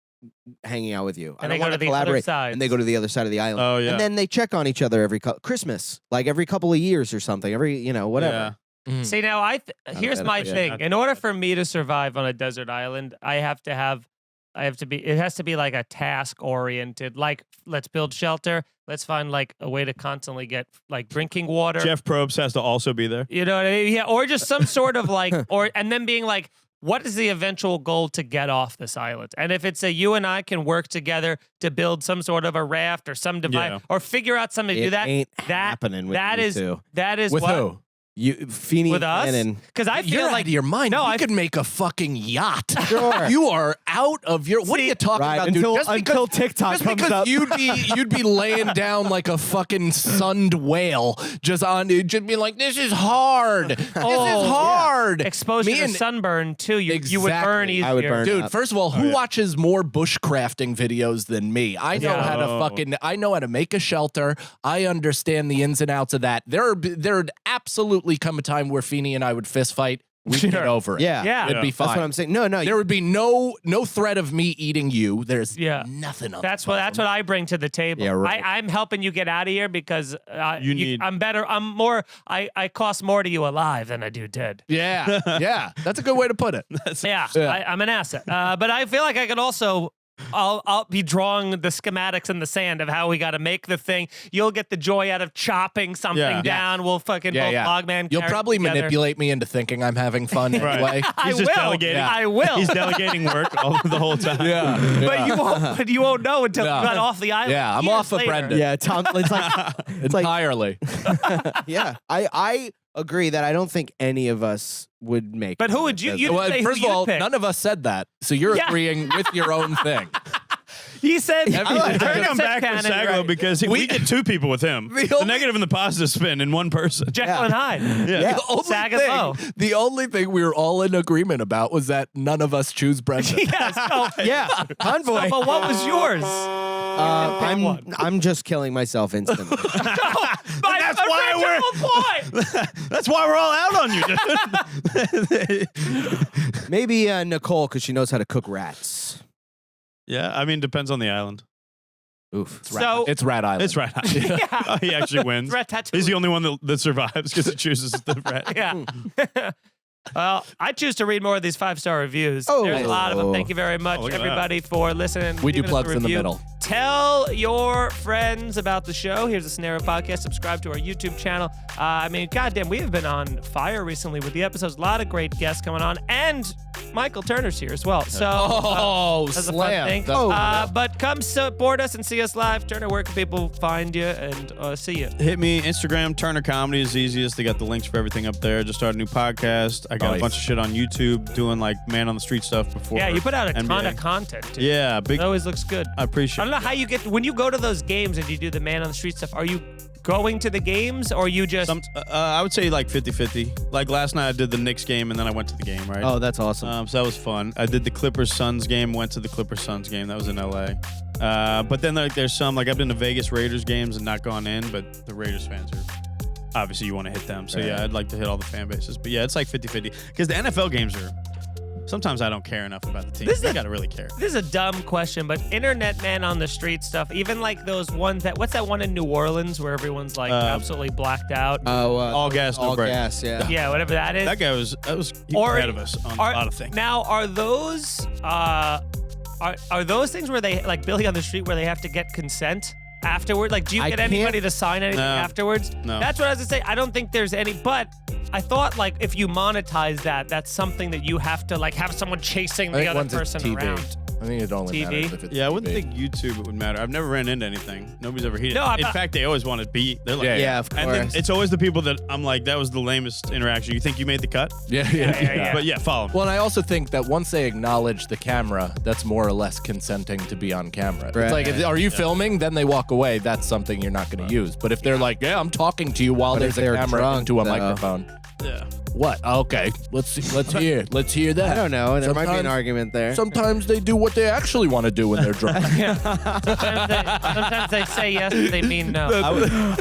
hanging out with you. I And don't they go want to to the other collaborate. side. And they go to the other side of the island. Oh, yeah. And then they check on each other every Christmas, like every couple of years or something. Every, you know, whatever. Yeah. See now, here's my yeah. thing. In order for me to survive on a desert island, it has to be like a task oriented. Like, let's build shelter. Let's find like a way to constantly get like drinking water. Jeff Probst has to also be there. You know what I mean? Yeah, or just some sort of like, and then being like, what is the eventual goal to get off this island? And if it's you and I can work together to build some sort of a raft or some device, Yeah. or figure out something to do It that. ain't that happening with that you is two. that is With what, who? You, Feeney, with us? and Because I feel You're like out of your mind. No, you I could make a fucking yacht. Sure. You are out of your. What are See, you talking right, about, until, dude? Just until because, TikTok just comes because up. you'd be laying down like a fucking sunned whale, just being like, this is hard. This is hard. exposure Me to and- sunburn too. You would burn Exactly. easier. I would burn. Dude, up. first of all, who watches more bushcrafting videos than me? I know Yeah. how to I know how to make a shelter. I understand the ins and outs of that. There'd absolutely come a time where Feeney and I would fist fight. We'd get Sure. over it. Yeah. Yeah. It'd be fine. That's what I'm saying. No, There would be no threat of me eating you. There's nothing of That's what I bring to the table. Yeah, right. I'm helping you get out of here because need- I'm better. I'm more. I cost more to you alive than I do dead. Yeah, yeah. That's a good way to put it. Yeah, Yeah. I'm an asset. But I feel like I could also. I'll be drawing the schematics in the sand of how we got to make the thing. You'll get the joy out of chopping something Yeah. down. We'll fucking both logman. You'll carry it probably together. manipulate me into thinking I'm having fun Right. anyway. I He's just will. delegating. Yeah. I will. He's delegating work the whole time. Yeah, But you won't. But you won't know until No. you got off the island. Yeah, I'm years off of later. Brendan. Yeah, Tom. It's like, entirely. yeah. I agree that I don't think any of us would make. But it who on would the you- desert. you'd Well, say first who of all, you'd pick. none of us said that, so you're Yeah. agreeing with your own thing. He said, I Turn come back with Sagalow because we get two people with him. The negative and the positive spin in one person. Jekyll and Hyde. Yeah. The only thing we were all in agreement about was that none of us choose Brendan. Yes. Oh, Yeah, convoy. but what was yours? I'm just killing myself instantly. That's why That's why we're all out on you, dude. Maybe Nicole, because she knows how to cook rats. Yeah, I mean, depends on the island. Oof. So It's Rat Island. It's Rat. Oh, he actually wins. Ratatouille. He's the only one that survives because it chooses the rat. Yeah. Well, I choose to read more of these 5-star reviews. Oh. There's a lot of them. Thank you very much, Oh, look at everybody, for listening. We do giving us a plugs in the review. middle. Tell your friends about the show. Here's a Scenario Podcast. Subscribe to our YouTube channel. I mean, goddamn, we have been on fire recently with the episodes. A lot of great guests coming on. And Michael Turner's here as well. So that's a fun slam. thing. But come support us and see us live. Turner, where can people find you and see you? Hit me Instagram. Turner Comedy is easiest. They got the links for everything up there. Just started a new podcast. I got a bunch of shit on YouTube doing like man on the street stuff before. Yeah, you put out a NBA. ton of content. Too. Yeah, It always looks good. I appreciate I don't know how you get when you go to those games and you do the man on the street stuff. Are you going to the games or you just I would say like 50-50. Like last night I did the Knicks game and then I went to the game, right? Oh, that's awesome. So that was fun. I did the Clippers-Suns game, went to the Clippers-Suns game. That was in LA. But then there's some, like I've been to Vegas Raiders games and not gone in, but the Raiders fans are, obviously you want to hit them. So yeah, I'd like to hit all the fan bases. But yeah, it's like 50-50. Because the NFL games are, sometimes I don't care enough about the team. I gotta really care. This is a dumb question, but internet man on the street stuff, even like those ones that, what's that one in New Orleans where everyone's like absolutely blacked out? All gas, no break. Gas, yeah. Yeah, whatever that is. That guy was ahead of us on a lot of things. Now, are those are those things where they, like Billy on the Street, where they have to get consent afterward? Like, do you get anybody to sign anything afterwards? No. That's what I was gonna say. I don't think there's any, but I thought like if you monetize that, that's something that you have to like have someone chasing the other person around. I think it only matters if it's I wouldn't TV. think YouTube it would matter. I've never ran into anything. Nobody's ever heated. No, In fact, they always want to beat. They're like, Yeah, of And then course. it's always the people that I'm like, that was the lamest interaction. You think you made the cut? Yeah. But yeah, follow me. Well, and I also think that once they acknowledge the camera, that's more or less consenting to be on camera. Right. It's like, are you filming? Then they walk away. That's something you're not going to use. But if they're like, yeah, I'm talking to you while But if there's a they're camera drunk, into a though. microphone. Yeah. What? Okay, let's hear that. I don't know. There might be an Sometimes- argument there. Sometimes they do what they actually want to do when they're drunk. Sometimes they say yes, but they mean no.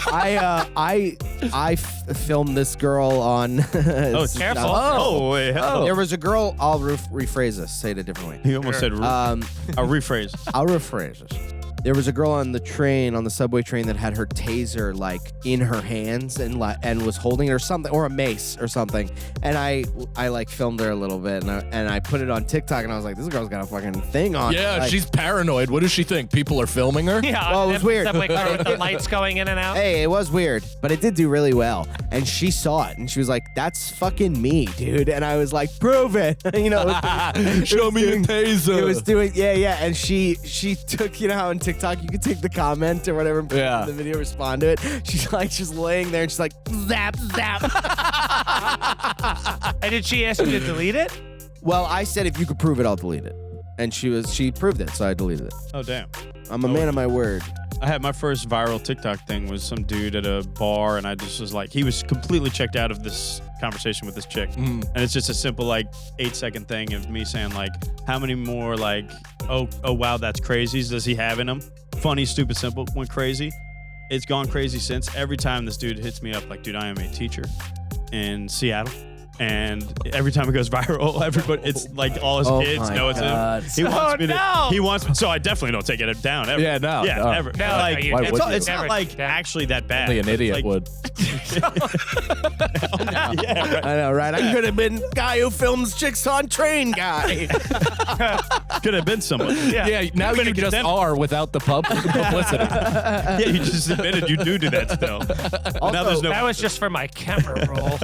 I filmed this girl on. Oh, Careful. Oh, wait. Oh. There was a girl. I'll rephrase this. Say it a different way. He almost said, I'll rephrase. I'll rephrase this. There was a girl on the subway train that had her taser like in her hands and was holding it or something, or a mace or something. And I like filmed her a little bit and I put it on TikTok and I was like, this girl's got a fucking thing on. Yeah, Like, she's paranoid. What does she think? People are filming her? Yeah, Well, it was weird. Subway car with the lights going in and out. Hey, it was weird, but it did do really well. And she saw it and she was like, that's fucking me, dude. And I was like, prove it. You know, Show me your taser. it was doing, yeah. And she took, you know how on TikTok you could take the comment or whatever and put it in the video, respond to it. She's like, just laying there and she's like, zap. And did she ask you to delete it? Well, I said, if you could prove it, I'll delete it. And she proved it, so I deleted it. Oh, damn. I'm a man of my word. I had my first viral TikTok thing was some dude at a bar, and I just was like, he was completely checked out of this conversation with this chick. And it's just a simple, like, 8-second thing of me saying, like, how many more, like, oh, wow, that's crazies does he have in him? Funny, stupid, simple, went crazy. It's gone crazy since. Every time this dude hits me up, like, dude, I am a teacher in Seattle. And every time it goes viral, everybody, it's like all his kids know it's him. He wants me to. He wants me, so I definitely don't take it down ever. Yeah, no. ever. No, like, you- Why it's would not, you? it's not like actually that bad. Only an It's idiot like- would. Yeah, right. I know, right? I could have been guy who films chicks on train guy. Could have been someone. Yeah, now Could've been you a just contender. are without the publicity. Yeah, you just admitted you do that still. Now there's no. That was just for my camera roll.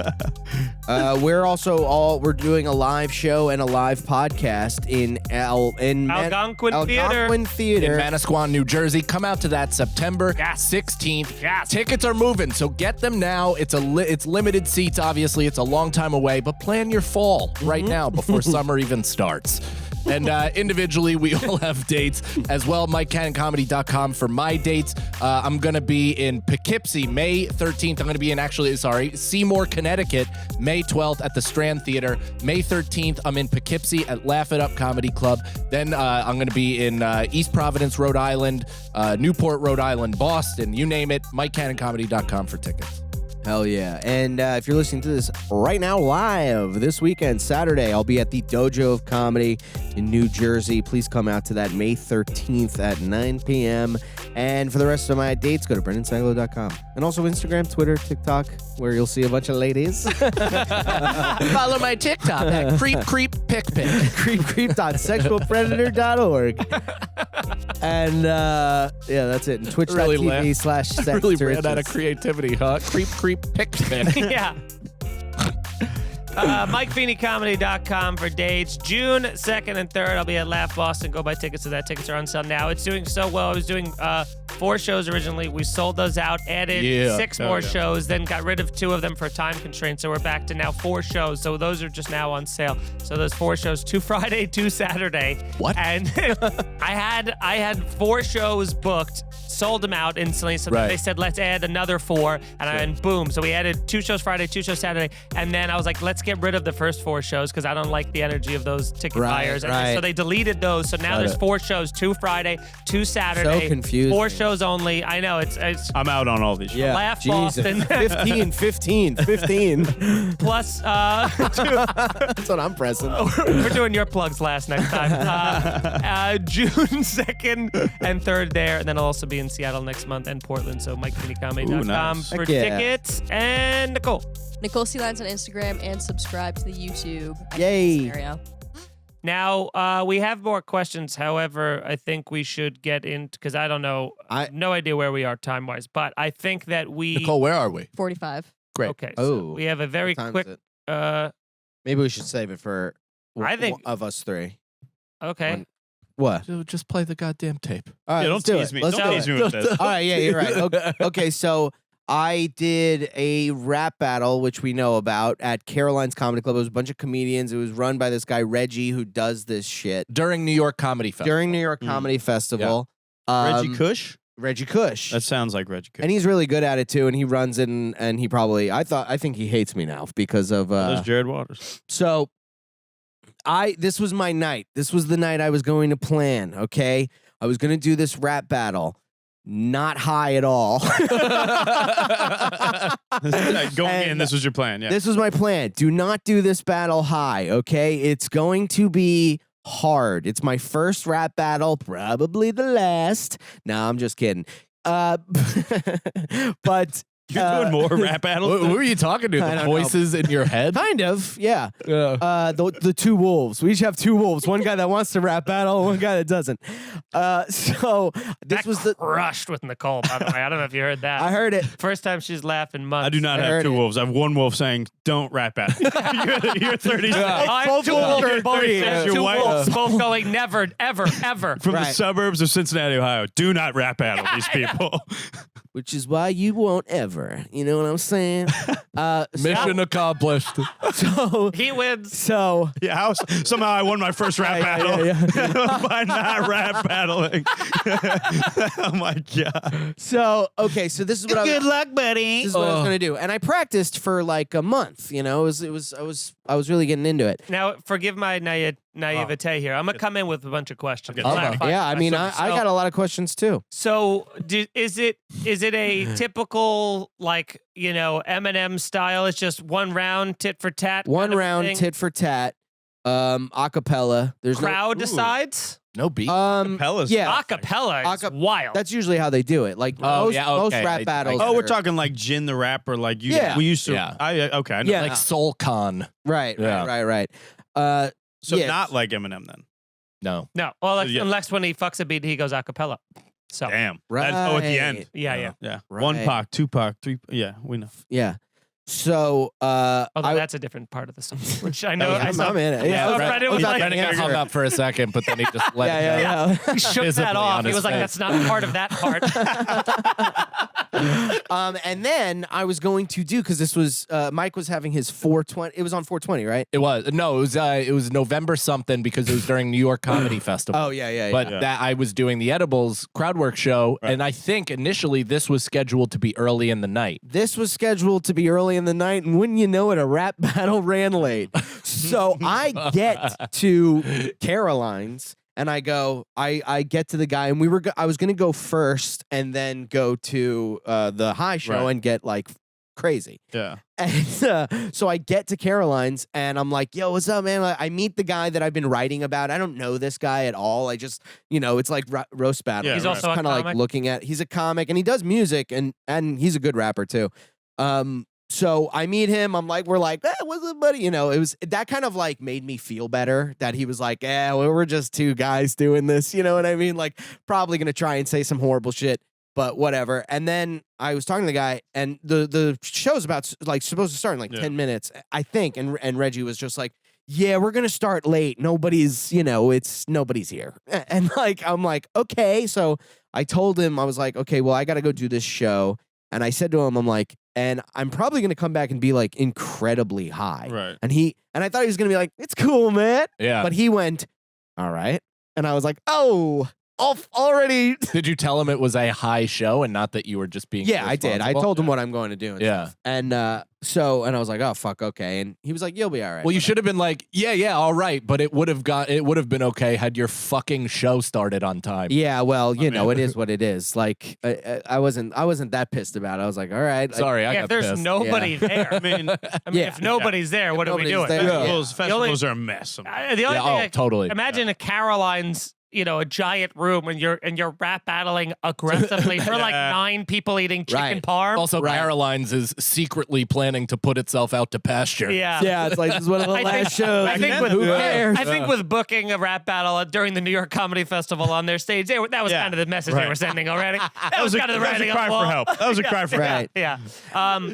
We're doing a live show and a live podcast in Algonquin Theater. In Theater. Manasquan, New Jersey. Come out to that September 16th. Yes. Tickets are moving, so get them now. It's it's limited seats, obviously. It's a long time away, but plan your fall right now before summer even starts. And individually, we all have dates as well. MikeCannonComedy.com for my dates. I'm going to be in Poughkeepsie, May 13th. I'm going to be in, Seymour, Connecticut, May 12th at the Strand Theater. May 13th, I'm in Poughkeepsie at Laugh It Up Comedy Club. Then I'm going to be in East Providence, Rhode Island, Newport, Rhode Island, Boston, you name it. MikeCannonComedy.com for tickets. Hell yeah. And if you're listening to this right now live this weekend, Saturday, I'll be at the Dojo of Comedy in New Jersey. Please come out to that May 13th at 9 p.m. And for the rest of my dates, go to BrennanSagalow.com. And also Instagram, Twitter, TikTok, where you'll see a bunch of ladies. Follow my TikTok at creep.pick. creep.sexualpredator.org. And that's it. And twitch.tv/sex. Really ran out of creativity, huh? Creep, pick. Yeah. MikeFeeneyComedy.com for dates. June 2nd and 3rd, I'll be at Laugh Boston. Go buy tickets to that. Tickets are on sale now. It's doing so well. I was doing 4 shows originally. We sold those out, added 6 more shows, then got rid of 2 of them for time constraints. So we're back to now 4 shows. So those are just now on sale. So those 4 shows, 2 Friday, 2 Saturday. What? And I had 4 shows booked, sold them out instantly. So then they said, let's add another 4. And boom. So we added 2 shows Friday, 2 shows Saturday. And then I was like, let's get rid of the first 4 shows because I don't like the energy of those ticket buyers. And so they deleted those. So now there's 4 shows, 2 Friday, 2 Saturday. So confusing. 4 shows only. I know. It's I'm out on all these. Yeah. Laugh Jesus. Boston. 15. Plus, That's what I'm pressing. we're doing your plugs last next time. June 2nd and 3rd there. And then I'll also be in Seattle next month and Portland. So MikeFeeneyComedy.com nice. for Heck yeah. tickets. And Nicole. Nicole C. Lyons on Instagram and subscribe to the YouTube. Yay. Scenario. Now, we have more questions. However, I think we should get into, because I don't know, I have no idea where we are time-wise, but I think that we... Nicole, where are we? 45. Great. Okay, Oh. so we have a very What time quick... is it? Maybe we should save it for I think- of us 3. Okay. What? So just play the goddamn tape. All right, Yeah, let's don't do tease it. me. Let's Don't do tease it. me with this. All right, yeah, you're right. Okay, so I did a rap battle, which we know about, at Caroline's Comedy Club. It was a bunch of comedians. It was run by this guy, Reggie, who does this shit. During New York Comedy Festival. During New York Comedy Festival. Reggie Cush? Reggie Cush. That sounds like Reggie Cush. And he's really good at it too, and he runs it, and he probably I think he hates me now because of There's Jared Waters. so this was my night. This was the night I was going to plan, okay? I was going to do this rap battle. Not high at all. Going in, this was your plan. Yeah. This was my plan. Do not do this battle high, okay? It's going to be hard. It's my first rap battle, probably the last. No, I'm just kidding. But You're doing more rap battles? Who are you talking to? I The don't voices in your head? kind of, yeah. Yeah. The 2 wolves. We each have 2 wolves. One guy that wants to rap battle, one guy that doesn't. So this That was the. crushed with Nicole, by the way. I don't know if you heard that. I heard it. First time she's laughed in months. I do not I have heard 2 it. wolves. I have 1 wolf saying, don't rap battle. you're 36. I'm Both 2 wolves wolves. are Both 36. says Your 2 wife- wolves. Both going never, ever, ever. From the Right. suburbs of Cincinnati, Ohio. Do not rap battle these people. Which is why you won't ever. You know what I'm saying? Mission accomplished. So. He wins. So. Yeah, somehow I won my first rap battle by not rap battling. Oh my god! So okay, so this is what Good luck, buddy. This is what I was gonna do, and I practiced for like a month. You know, I was really getting into it. Now, forgive my naivete here. I'm going to come in with a bunch of questions. Okay. Rapid fire Yeah, I mean, I questions. got a lot of questions too. So, is it a typical, like, you know, Eminem style? It's just one round, tit for tat. One kind of round, thing? tit for tat, acapella. There's Crowd no, decides. No beat. Acapella's yeah. Acapella is Aca- wild. That's usually how they do it. Like Oh, most, yeah, most okay. rap battles. Oh, we're are- talking like Jin the Rapper, like you. Yeah. We used to. Yeah. Okay. I know. Yeah. Like Soul Con. right, Yeah. right. So yes. not like Eminem then. No. no, well, like, Yeah. unless when he fucks a beat, he goes acapella. So, Damn. Right. Oh, at the end. yeah. Yeah. Right. 1 Pac, 2 Pac, 3. Yeah, we know. Yeah. So Although that's a different part of the song, which I know. I'm in it. Yeah, Yeah, Fred, it was like, Brennan got hung up for a second, but then he just let it go. yeah. he shook visibly that off. on He his was like, face. that's not part of that part. And then I was going to do because this was Mike was having his 420. It was on 420, right? It was it was November something because it was during New York Comedy Festival. Oh yeah. But that I was doing the Edibles crowd work show, and I think initially this was scheduled to be early in the night. This was scheduled to be early in the night, and wouldn't you know it, a rap battle ran late. So I get to Caroline's, and I go, I get to the guy, and I was gonna go first, and then go to the high show and get like crazy. Yeah. And so I get to Caroline's, and I'm like, yo, what's up, man? I meet the guy that I've been writing about. I don't know this guy at all. I just, it's like roast battle. Yeah, He's right. also a kind of like comic? looking at. He's a comic, and he does music, and he's a good rapper too. So I meet him. I'm like, we're like, what's up, buddy? It was that kind of like made me feel better that he was like, well, we're just 2 guys doing this. You know what I mean? Like, probably gonna try and say some horrible shit. but whatever. And then I was talking to the guy, and the show's about like supposed to start in like 10 minutes, I think. And Reggie was just like, yeah, we're gonna start late. Nobody's here. And like I'm like, okay. So I told him, I was like, okay, well, I gotta go do this show. And I said to him, I'm like, and I'm probably gonna come back and be like incredibly high. Right. And I thought he was gonna be like, it's cool, man. Yeah. But he went, all right. And I was like, oh, already. Did you tell him it was a high show and not that you were just being Yeah, I did. I irresponsible? told him what I'm going to do. And stuff. And and I was like, oh fuck, okay. And he was like, you'll be all right. Well, you should have been like, yeah, all right, but it would have been okay had your fucking show started on time. Yeah, well, you know, it is what it is. Like, I wasn't that pissed about it. I was like, all right. Sorry, I Yeah, got if there's pissed. nobody there. I mean, Yeah. if nobody's there, what are we nobody's doing? there. Yeah. Festivals are a mess. The only thing Totally. imagine a Caroline's, a giant room and you're rap battling aggressively for like 9 people eating chicken Right. parm. Also, Caroline's is secretly planning to put itself out to pasture. Yeah. Yeah, it's like this is one of the last shows. I think Who cares? I think with booking a rap battle during the New York Comedy Festival on their stage, that was kind of the message they were sending already. That was kind of the writing cry for help. That was a cry for help. Right. Yeah.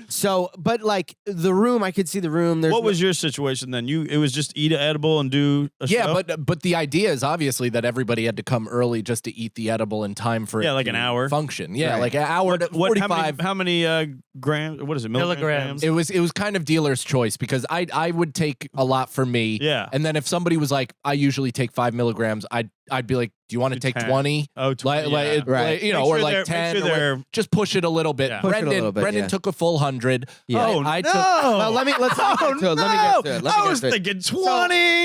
So, but like the room, I could see the room. There's What was your situation then? It was just eat an edible and do a show? but the idea is obviously that everybody had to come early just to eat the edible in time for it like to an hour. function. Yeah, Right. like an hour to 45. How many grams? What is it? Milligrams. It was kind of dealer's choice because I would take a lot for me. Yeah. And then if somebody was like, I usually take 5 milligrams, I'd be like, do you want to take 10. 20? Oh, 20. yeah. Right. Or Make sure like they're- 10. make sure or they're- just push it a little bit. Yeah. Push it a little bit, Brendan yeah. took a full 100. Yeah. Oh, I no. took. Well, let me get to it. Let me get to it. I was thinking 20.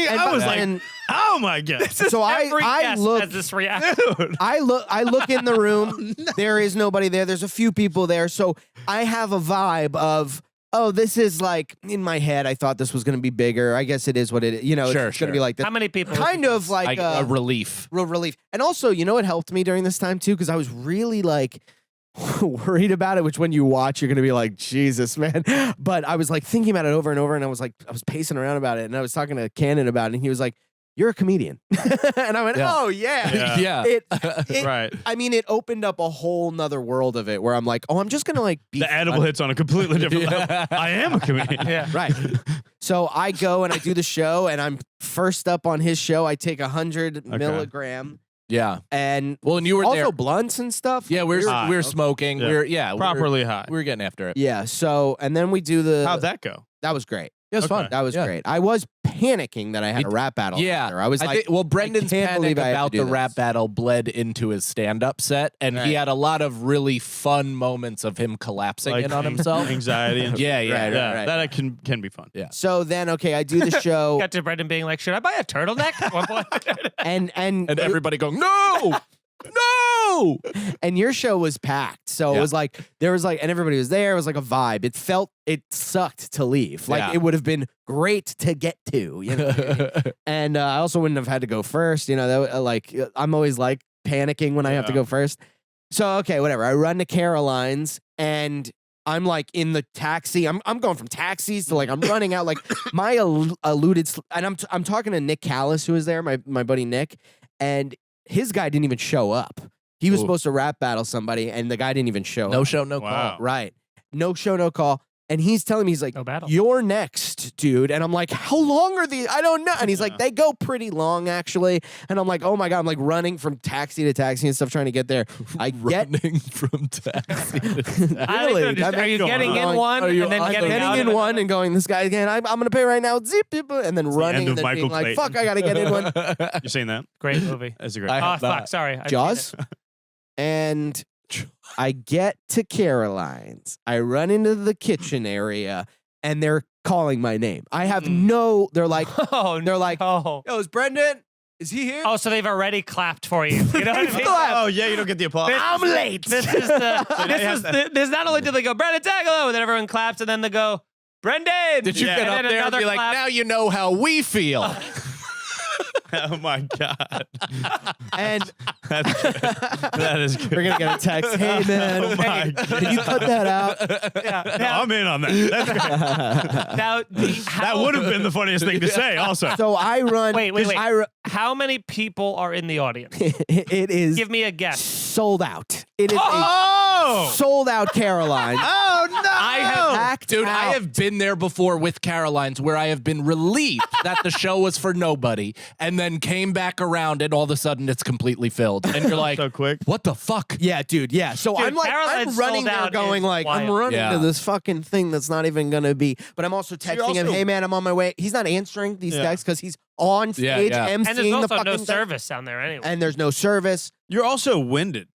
I was like, oh my God. so Every I guest look. has this reaction. I look in the room. There is nobody there. There's a few people there. So I have a vibe of, oh, this is like in my head. I thought this was going to be bigger. I guess it is what it is. Sure, it's going to be like this. How many people? Kind of like a relief. real relief. And also, you know what helped me during this time too? Because I was really like worried about it, which when you watch, you're going to be like, Jesus, man. But I was like thinking about it over and over. And I was pacing around about it. And I was talking to Cannon about it. And he was like, you're a comedian. And I went, Yeah. oh, yeah. Yeah. It Right. I mean, it opened up a whole nother world of it where I'm like, oh, I'm just going to like be The edible funny. hits on a completely different level. I am a comedian. Yeah. Right. So I go and I do the show and I'm first up on his show. I take 100 milligram Yeah. and Well, and you were also there. blunts and stuff. Yeah, we high. were smoking. Yeah. Properly high. We were getting after it. Yeah. So, and then we do the. How'd that go? That was great. It was Okay. fun. That was Yeah. great. I was panicking that I had a rap battle. Yeah, after. I was like, Brendan's can't panic believe I have to about do the this. rap battle bled into his stand-up set, and he Right. had a lot of really fun moments of him collapsing in on himself. Anxiety. And Yeah, Right, yeah. right. That can be fun. Yeah. so then, okay, I do the show Got to Brendan being like, should I buy a turtleneck? At one point? and And everybody going, no, no. and your show was packed. So it Yeah. was like, there was like, and everybody was there. It was like a vibe. It sucked to leave. Like Yeah. it would have been great to get to, you know? And I also wouldn't have had to go first. You know, that, I'm always like panicking when I have to Yeah. go first. So, okay, whatever. I run to Caroline's and I'm like in the taxi. I'm going from taxis to like, I'm running out like my and I'm talking to Nick Callis, who was there, my buddy Nick, and his guy didn't even show up. He was Ooh. supposed to rap battle somebody, and the guy didn't even show No up. show, no Wow. call. Right. No show, no call. And he's telling me, he's like, No battle. you're next, dude. And I'm like, how long are these? I don't know. And he's like, Yeah. they go pretty long, actually. And I'm like, oh my God. I'm like running from taxi to taxi and stuff trying to get there. I get Running from taxi. I think Really? that That are you makes getting going in one Are you and then on getting the- out getting of in it? one and going, this guy again, I'm going to pay right now. Zip, zip, and then running end and of then being Michael like, Clayton. fuck, I got to get in one. You seen that? Great movie. That's a great. I Oh, have fuck. not. Sorry. I've seen Jaws? it. And I get to Caroline's. I run into the kitchen area and they're calling my name. I have they're like, Oh, they're like, oh. yo, is Brendan? Is he here? Oh, so they've already clapped for you. You know what I mean? Oh yeah, you don't get the applause. I'm late. This is this not only do they go Brendan Sagalow, and then everyone claps, and then they go Brendan. Did you Yeah. get And up then there and another be like, clap. now you know how we feel? Oh my God. And That is good. we're gonna get a text. Hey man, Oh my God. can you cut that out? Yeah. No, I'm in on that. That's great. Now, That would have been the funniest thing to say. Also, So I run. Wait. I How many people are in the audience? it is Give me a guess. sold out. It is Oh! a sold out Caroline. Oh no! Packed Dude, I out. have been there before with Caroline's where I have been relieved that the show was for nobody and then came back around and all of a sudden it's completely filled. And you're like, so quick. what the fuck? Yeah, dude. Yeah. So Dude, I'm like, I'm Caroline's running sold there out going is like, I'm wild. running Yeah. to this fucking thing that's not even going to be. But I'm also you're texting him, also- hey, man, I'm on my way. He's not answering these Yeah. texts because he's on stage yeah. emceeing And there's the also fucking no thing. service down there anyway. And there's no service. You're also winded.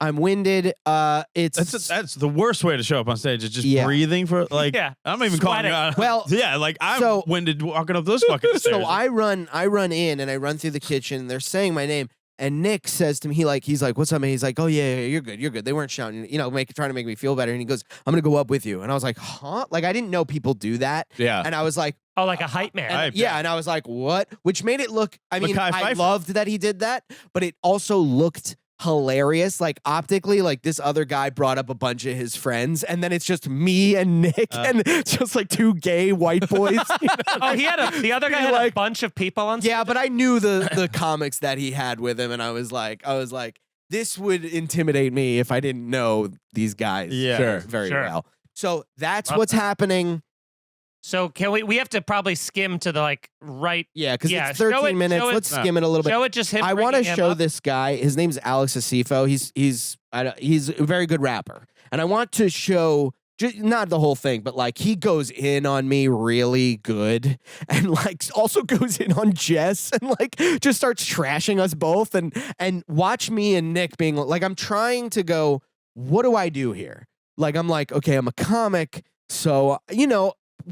I'm winded. That's the worst way to show up on stage. Is just Yeah. breathing for like. Yeah. I'm not even calling you Sweating. out. Well, yeah, like I'm so- winded walking up those fucking stairs. So I run in and I run through the kitchen. And they're saying my name. And Nick says to me, he's like, what's up, man? He's like, oh, yeah, you're good. They weren't shouting, trying to make me feel better. And he goes, I'm going to go up with you. And I was like, huh? Like, I didn't know people do that. Yeah. And I was like, Oh, like a hype man. Hype. yeah. And I was like, what? Which made it look, I mean, Mackay I Pfeiffer. loved that he did that, but it also looked hilarious. Like, optically, like this other guy brought up a bunch of his friends. And then it's just me and Nick and just like two gay white boys. You know? Oh, the other guy had a bunch of people on stage. Yeah, but I knew the comics that he had with him, and I was like, this would intimidate me if I didn't know these guys Yeah. very Sure. well. So that's Love what's happening. So can we have to probably skim to the right. Yeah, because Yeah, it's show 13 it- minutes. show it- Let's skim it a little bit. Show it just him. I want to bringing him show up. this guy. His name's Alex Asifo. He's a very good rapper, and I want to show. Not the whole thing, but like he goes in on me really good and like also goes in on Jess and like just starts trashing us both and watch me and Nick being like, I'm trying to go, what do I do here? Like, I'm like, okay, I'm a comic. So,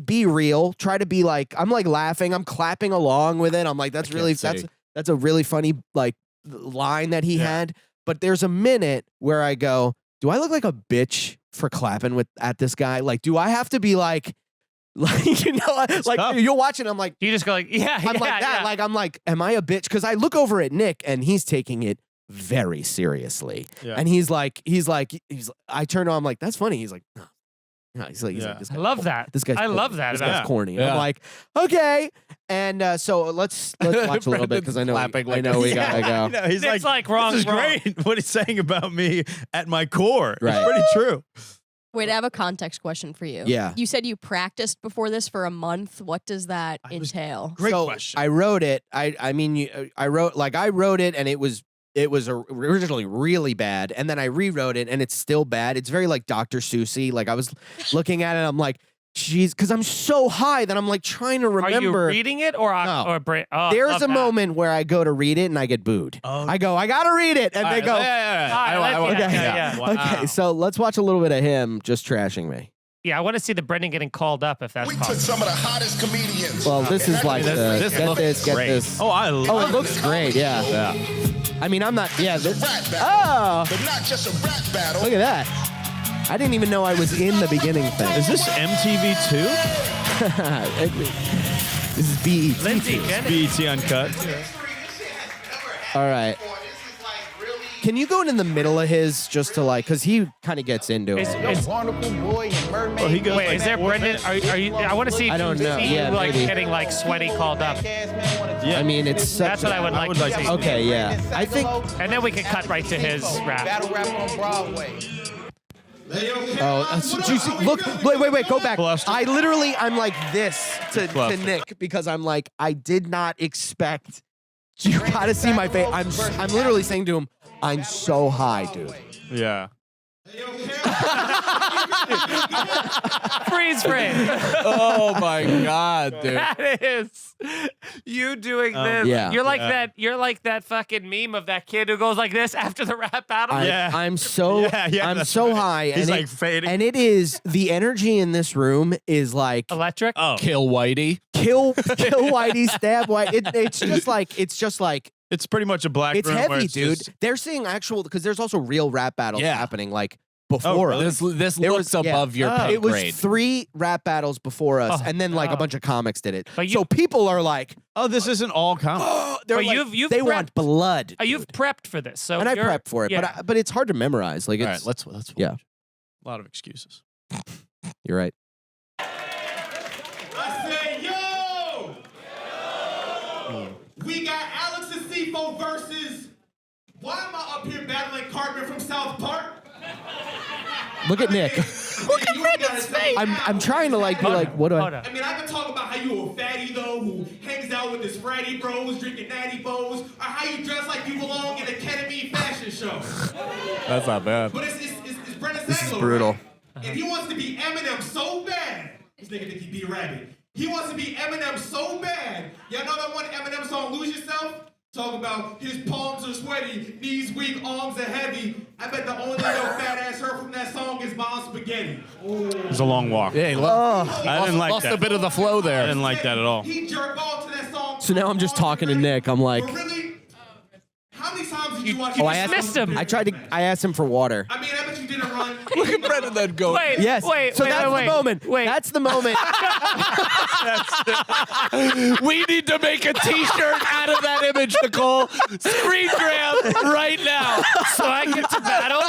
be real, try to be like, I'm like laughing, I'm clapping along with it. I'm like, that's a really funny like line that he had. But there's a minute where I go, do I look like a bitch for clapping at this guy? Like, do I have to be like tough. you'll watch it. I'm like, You just go like, yeah, I'm like that. yeah. Like, I'm like, am I a bitch? Because I look over at Nick and he's taking it very seriously. Yeah. And I turn on, I'm like, that's funny. He's like, no. No, he's like, Yeah. this I guy's love corny. that. This guy's I corny. love that This about guy's him. corny. Yeah. I'm like, okay. And so let's watch a little bit because I know Clapping I like know we this. gotta go. He's Nick's like, wrong, This is wrong. great. What he's saying about me at my core. Right. It's pretty true. Wait, I have a context question for you. Yeah. You said you practiced before this for a month. What does that entail? Great So question. I wrote it. I wrote it, and it was originally really bad, and then I rewrote it, and it's still bad. It's very like Dr. Seussy. Like I was looking at it, I'm like, jeez, because I'm so high that I'm like trying to Are you remember. reading it or No. oh, There's love a that. moment where I go to read it and I get booed. Oh. I go, I gotta read it, and they go, Yeah. okay. So let's watch a little bit of him just trashing me. Yeah, I want to see the Brendan getting called up if that's We took possible. some of the hottest comedians. Well, this is like This get looks this, get great. this. Oh, I Oh, love it looks great. Yeah. I mean, I'm not. Yeah. This, rap battle, oh, but not just a rap battle. look at that. I didn't even know I was in the beginning thing. Is this MTV2? This is BET. Lindsay, get it. BET Uncut. All right. Can you go in the middle of his just to like, because he kind of gets into it. Is- Wonderful boy and mermaid. Oh, he goes Wait, like is there 4 Brendan? minutes. Are you? I want to see. I don't know. See Yeah, you like maybe. getting like sweaty called up, Yeah. I mean, it's such That's what I would like to see. Okay, yeah. I think. and then we can cut right to his rap. Battle rap on Broadway. Oh, did you see? Look, wait, go back. Cluster. I'm like this to Cluster. Nick because I'm like, I did not expect. You gotta see my face. I'm literally saying to him, I'm so high, dude. Yeah. Freeze frame. Oh my God, dude. That is you doing this. Yeah. You're like Yeah. that. You're like that fucking meme of that kid who goes like this after the rap battle. I'm so Yeah, I'm that's so right. high, He's and like it, fading. and it is the energy in this room is like Electric. Oh. Kill Whitey. kill Whitey, stab Whitey. It's just like It's pretty much a black it's room where heavy, it's dude. just- They're seeing actual because there's also real rap battles Yeah. happening like before really? us. This There looks was- yeah. above your Oh. pay It was grade. 3 rap battles before us, Oh, and then like a no. bunch of comics did it. But you- So people are like, Oh, this isn't all comedy. oh, they're But like, you've they prepped- want blood. You've prepped for this, so and I you're- prepped for it, yeah. but it's hard to memorize. Like All it's right, let's yeah. watch. A lot of excuses. You're right. I said, yo! We got Alex Asifo versus. Why am I up here battling Cartman from South Park? Look at Nick. Look at Brandon's face. I'm trying to like be like, what do Hold I? on. I mean, I can talk about how you a fatty though, who hangs out with his fratty bros, drinking natty bows, or how you dress like you belong in a ketamine fashion show. That's not bad. But it's Brendan Sagalow. This is brutal. Right? And he wants to be Eminem so bad. This nigga think he be Rabbit. He wants to be Eminem so bad. Y'all know that one Eminem song, Lose Yourself? Talk about his palms are sweaty, knees weak, arms are heavy. I bet the only thing your fat ass heard from that song is Mom's Spaghetti. It was a long walk. Yeah, I didn't like lost that. a bit of the flow I there. didn't like that at all. He jerked off to that song. So now I'm just talking to Nick. I'm like, But really, how many times did you watch oh, it? I asked dismissed him. I asked him for water. I mean, I bet you didn't run. Look at Brendan then go. Wait, Yes. wait, so wait, that's wait, the moment. Wait. That's the moment. We need to make a T-shirt out of that image, Nicole. Screen grab right now. So I get to battle?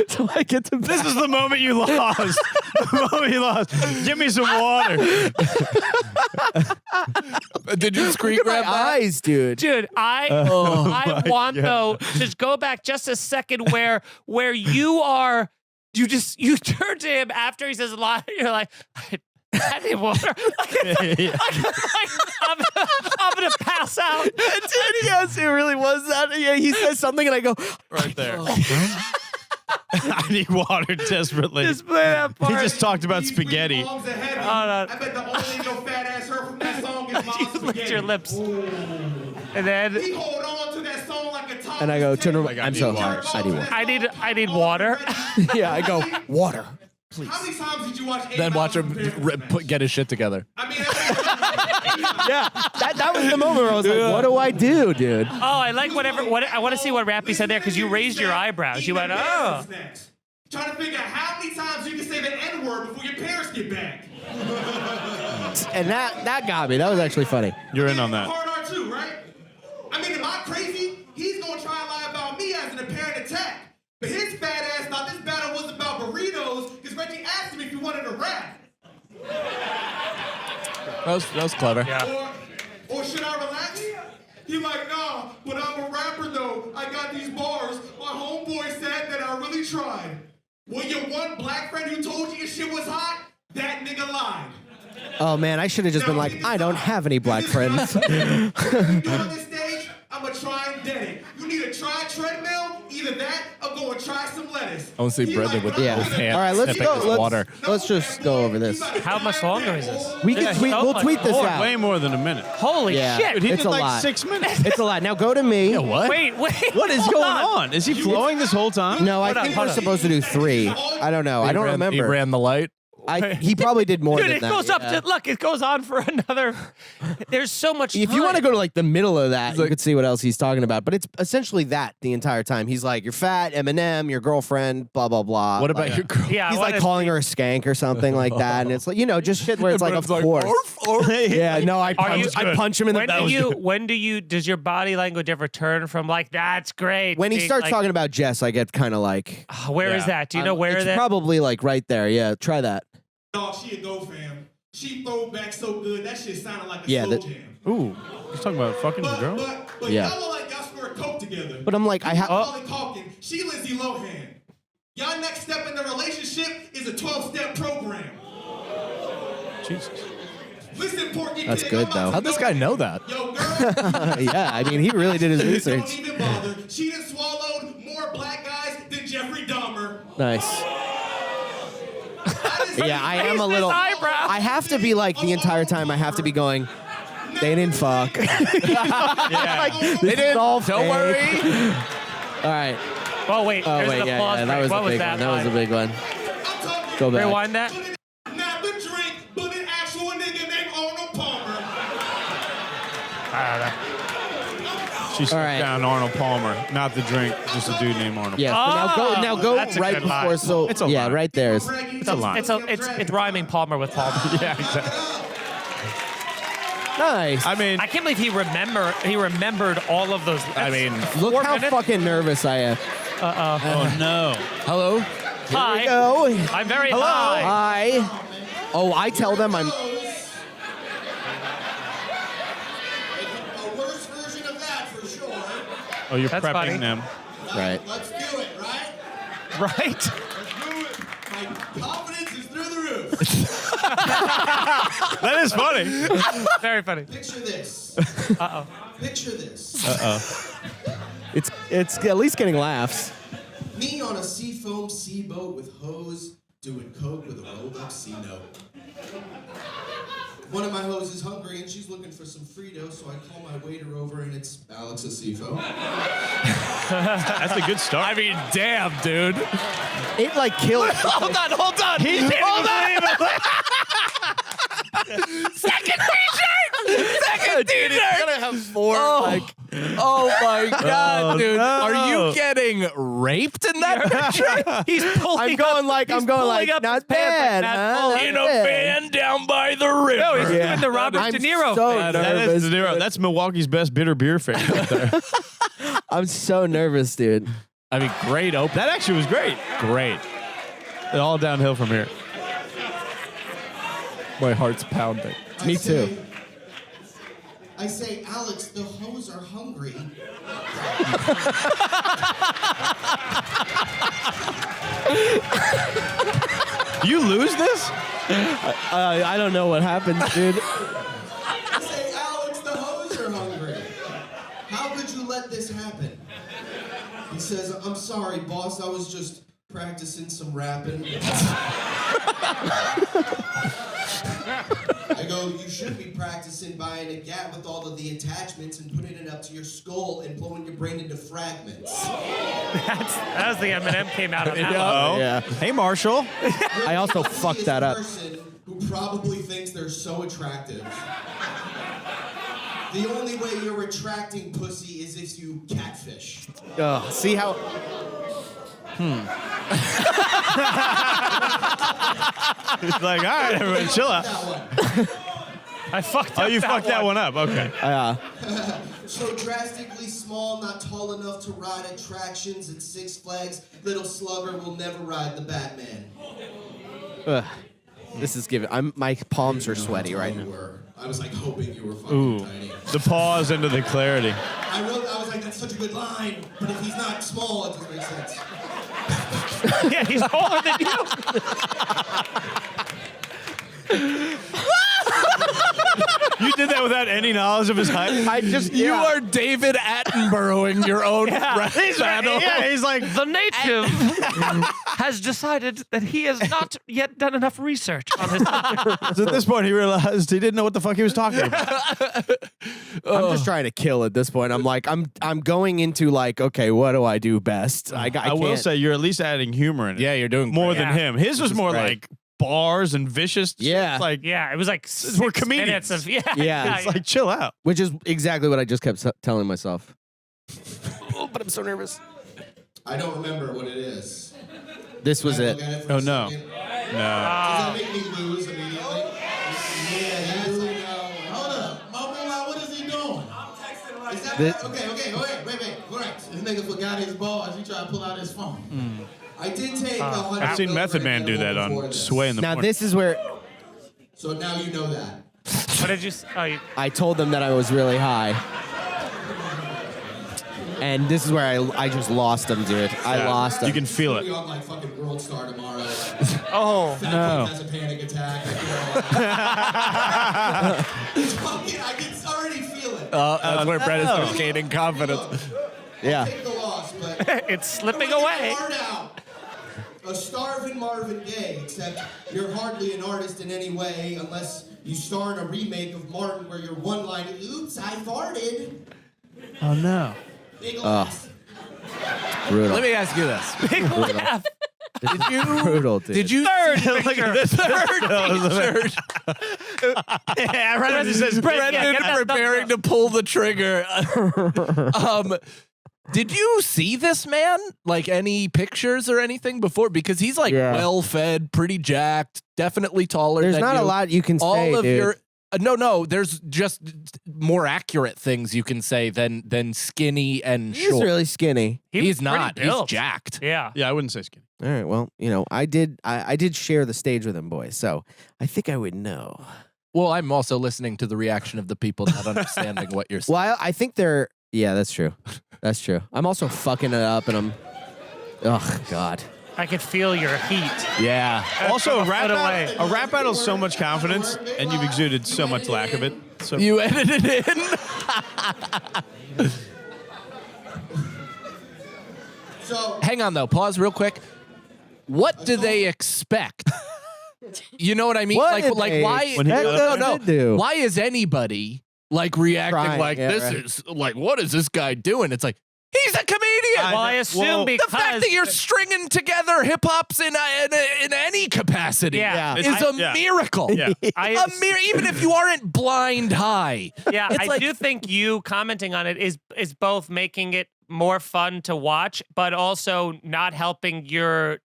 So I get to. This is the moment you lost. The moment you lost. Give me some water. Did you screen Look at grab my that? eyes, dude. Dude, I want though just go back just a second where you are you turn to him after he says a lie, you're like I need water. I'm gonna pass out. Dude, yes, it really was that. Yeah, he says something and I go, Right there. I need water desperately. Just play that He part. just talked about spaghetti. Hold on. I bet the only thing your fat ass heard from that song is Mom's You Spaghetti. licked your lips. And then He hold on to that song like a top. and I go, turn around. I I'm so need hard. I need water. I need water. Yeah, I go, water. How many times did you watch? Then watch him get his shit together. I mean, Yeah, that was the moment where I was like, what do I do, dude? Oh, I like whatever. What I want to see what Rappy said there because you raised your eyebrows. You went, oh. Trying to figure out how many times you can say the N-word before your parents get back. And that got me. That was actually funny. You're in on that. Hard R too, right? I mean, am I crazy? He's gonna try and lie about me as an apparent attack. But his fat ass thought this battle was about burritos because Reggie asked him if he wanted to rap. That was clever. Yeah. Or should I relax? He like, nah, but I'm a rapper though. I got these bars. My homeboy said that I really tried. Well, your one black friend who told you your shit was hot, that nigga lied. Oh man, I should have just been like, I don't have any black friends. You on this stage, I'ma try and dead it. You need a try treadmill, either that or go and try some lettuce. I want to see Brendan with Yeah. both hands All right, let's sniffing go. his Let's, water. let's just go over this. How much longer is this? We can There's tweet. so We'll much tweet this more. out. Way more than a minute. Holy Yeah. shit. Dude, he It's did a like lot. 6 minutes. It's a lot. Now go to me. Yeah, what? Wait. What is going on? Is he flowing this whole time? No, I Hold on, think hold we're on. supposed to do 3. I don't know. I don't He remember. ran the light. He probably did more Dude, than it that. goes up yeah. to look. It goes on for another. There's so much. If you want to go to like the middle of that, you could see what else he's talking about. But it's essentially that the entire time. He's like, "You're fat, Eminem, your girlfriend, blah blah blah." What about Like, your girl? yeah, He's I like wanna- calling her a skank or something like that, and it's like just shit where it's like, of Brendan's course. "Orf, orf." Yeah, no, I Are you- punch him in the. When do you does your body language ever turn from like that's great? When he being starts like, talking about Jess, I get kind of like. Where is that? Do you know where it's that? probably like right there. Yeah, try that. Dog, she a go fam. She throw back so good, that shit sounded like a Yeah, slow that- jam. Ooh, he's talking about fucking the girl. But Yeah. y'all look like y'all scored coke together. But I'm like, I have. Molly talking. She Lindsay Lohan. Y'all next step in the relationship is a 12-step program. Jesus. Listen, Porky That's Pig, good, I'm about though. to How'd this go guy in. know that? Yo, girl, Yeah, I mean, he really did his don't research. even bother. She done swallowed more black guys than Jeffrey Dahmer. Nice. Yeah, I am Raise a his little. eyebrow. I have to be like the entire time. I have to be going. They didn't fuck. Yeah. They didn't. All Don't fake. worry. All right. Oh wait, Oh there's wait, an yeah, applause yeah, that break. was What a was big that? one. That was a line? big one. I'm talking Go back. Rewind that. not the drink, but an actual nigga named Arnold Palmer. I don't know. She All stuck right. down Arnold Palmer, not the drink, just a dude named Arnold. Yeah. So now go that's a right good before. line. So It's a yeah, line. right there. Is, It's a line. It's rhyming Palmer with Palmer. Yeah, exactly. nice. I mean, I can't believe he remembered all of those. I mean, Look 4 how minutes? fucking nervous I am. oh no. hello. Hi. Go. I'm very Hello. high. Hi. Oh, I tell them I'm. A worse version of that for sure. Oh, you're That's prepping funny. them. Right. Let's do it, right? Right? Let's do it. My confidence is through the roof. That is funny. Very funny. Picture this. Uh-oh. Picture this. It's at least getting laughs. Me on a seafoam sea boat with hose, doing coke with a rolled up C note. One of my hoes is hungry and she's looking for some Frito, so I call my waiter over and it's Alex a seafoam. That's a good start. I mean, damn, dude. It like killed. Hold on. Hold on. Second t-shirt. Second Dude, t-shirt. it's gonna have 4 Oh my God, dude! no. Are you getting raped in that picture? He's pulling I'm going up, like he's I'm going pulling like up not his pants bad, like Matt huh? Fuller. Not In a bad. van down by the river. No, he's Yeah. doing the Robert I'm De Niro so face. That nervous. is De Niro. That's Milwaukee's best bitter beer face right there. I'm so nervous, dude. I mean, great open. That actually was great. Great. All downhill from here. My heart's pounding. Me too. I say, Alex, the hoes are hungry. You lose this? I don't know what happened, dude. I say, Alex, the hoes are hungry. How could you let this happen? He says, I'm sorry, boss. I was just practicing some rapping. I go, you should be practicing buying a gat with all of the attachments and putting it up to your skull and blowing your brain into fragments. That was the Eminem came out on that one. Oh. Yeah. Hey, Marshall. I also fucked that up. Person who probably thinks they're so attractive. The only way you're attracting pussy is if you catfish. Ugh, see how? It's like, all right, everyone, chill out. That one. I fucked up Oh, you fucked that one up. Okay. So drastically small, not tall enough to ride attractions at Six Flags, little slugger will never ride the Batman. This is giving. My palms are sweaty right now. I was like hoping you were fucking tiny. The pause into the clarity. I was like, that's such a good line, but if he's not small, it doesn't make sense. Yeah, he's taller than you. You did that without any knowledge of his height? You are David Attenboroughing your own rap battle. Yeah, he's like, The native has decided that he has not yet done enough research on his at this point, he realized he didn't know what the fuck he was talking about. I'm just trying to kill at this point. I'm like, I'm going into like, okay, what do I do best? I will can't- say, you're at least adding humor in it. Yeah, you're doing more great. than him. His was more great. like bars and vicious. Yeah. It's like, Yeah, it was like We're 6 comedians. minutes of Yeah. it's like, chill out. which is exactly what I just kept telling myself. Oh, but I'm so nervous. I don't remember what it is. This was Can I it. look at for Oh, a no. second? No. Does that make me lose immediately? Yeah, that's a no. Hold up. Momola, what is he doing? I'm texting right now. The- Okay, wait. All right. This nigga forgot his balls. He tried to pull out his phone. I did take 100 I've seen Method Man do that before on this. Sway in the Now morning. this is where So now you know that. What did you say? Oh, you, I told them that I was really high. And this is where I just lost them, dude. I lost them. You can feel We'll be it. on like fucking World Star tomorrow. oh, Fat kid has a panic attack. I can already feel it. That's where Brett is gaining confidence. Yeah. Take the loss, but it's slipping I'm gonna away. get hard out. A starving Marvin Gaye, except you're hardly an artist in any way unless you star in a remake of Martin where your one line, oops, I farted. Oh, no. Big laugh. Brutal. Let me ask you this. Big laugh. Did you Brutal, dude. Did you Third see picture. the third t-shirt? Yeah, right as he says, Brendan, Brendan get that preparing thumbs to pull the trigger. Did you see this man? Like any pictures or anything before? Because he's like Yeah. well fed, pretty jacked, definitely taller. There's than not you. a lot you can All say, of dude. your no. There's just more accurate things you can say than skinny and He's short. really skinny. He was He's not. pretty He's built. jacked. Yeah. Yeah, I wouldn't say skinny. All right, well, I did share the stage with him, boys, so I think I would know. Well, I'm also listening to the reaction of the people not understanding what you're saying. Well, I think they're Yeah, that's true. That's true. I'm also fucking it up, and I'm. Oh God. I could feel your heat. Yeah. Also, a rap away. battle is so much confidence, and you've exuded so much lack of it. So You edited it in. So Hang on, though. Pause real quick. What do they expect? You know what I mean? What like, did like they why? When he No, goes- no, What did they do? Why is anybody like reacting Crying, like yeah, this right. is like what is this guy doing? It's like he's a comedian. Well, I assume the because fact that you're stringing together hip hops in any capacity Yeah. is It's- a yeah. miracle. Yeah. Even if you aren't blind high. Yeah, It's I like- do think you commenting on it is both making it more fun to watch, but also not helping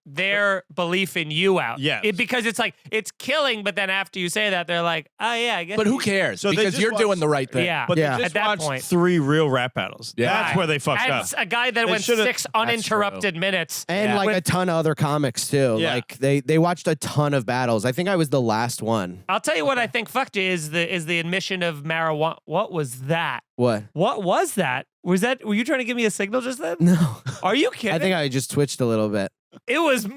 their belief in you out. Yes. Because it's like it's killing, but then after you say that, they're like, oh yeah, I guess. But who cares? So they because just you're watched- doing the right thing. Yeah, But Yeah. they At just that watched point. 3 real rap battles. Yeah. That's where they fucked and up. a guy that They went should've- 6 uninterrupted minutes. And Yeah. like a ton of other comics too. Yeah. Like they watched a ton of battles. I think I was the last one. I'll tell you what I think fucked you is the admission of marijuana. What was that? What? What was that? Were you trying to give me a signal just then? No. Are you kidding? I think I just twitched a little bit. it was.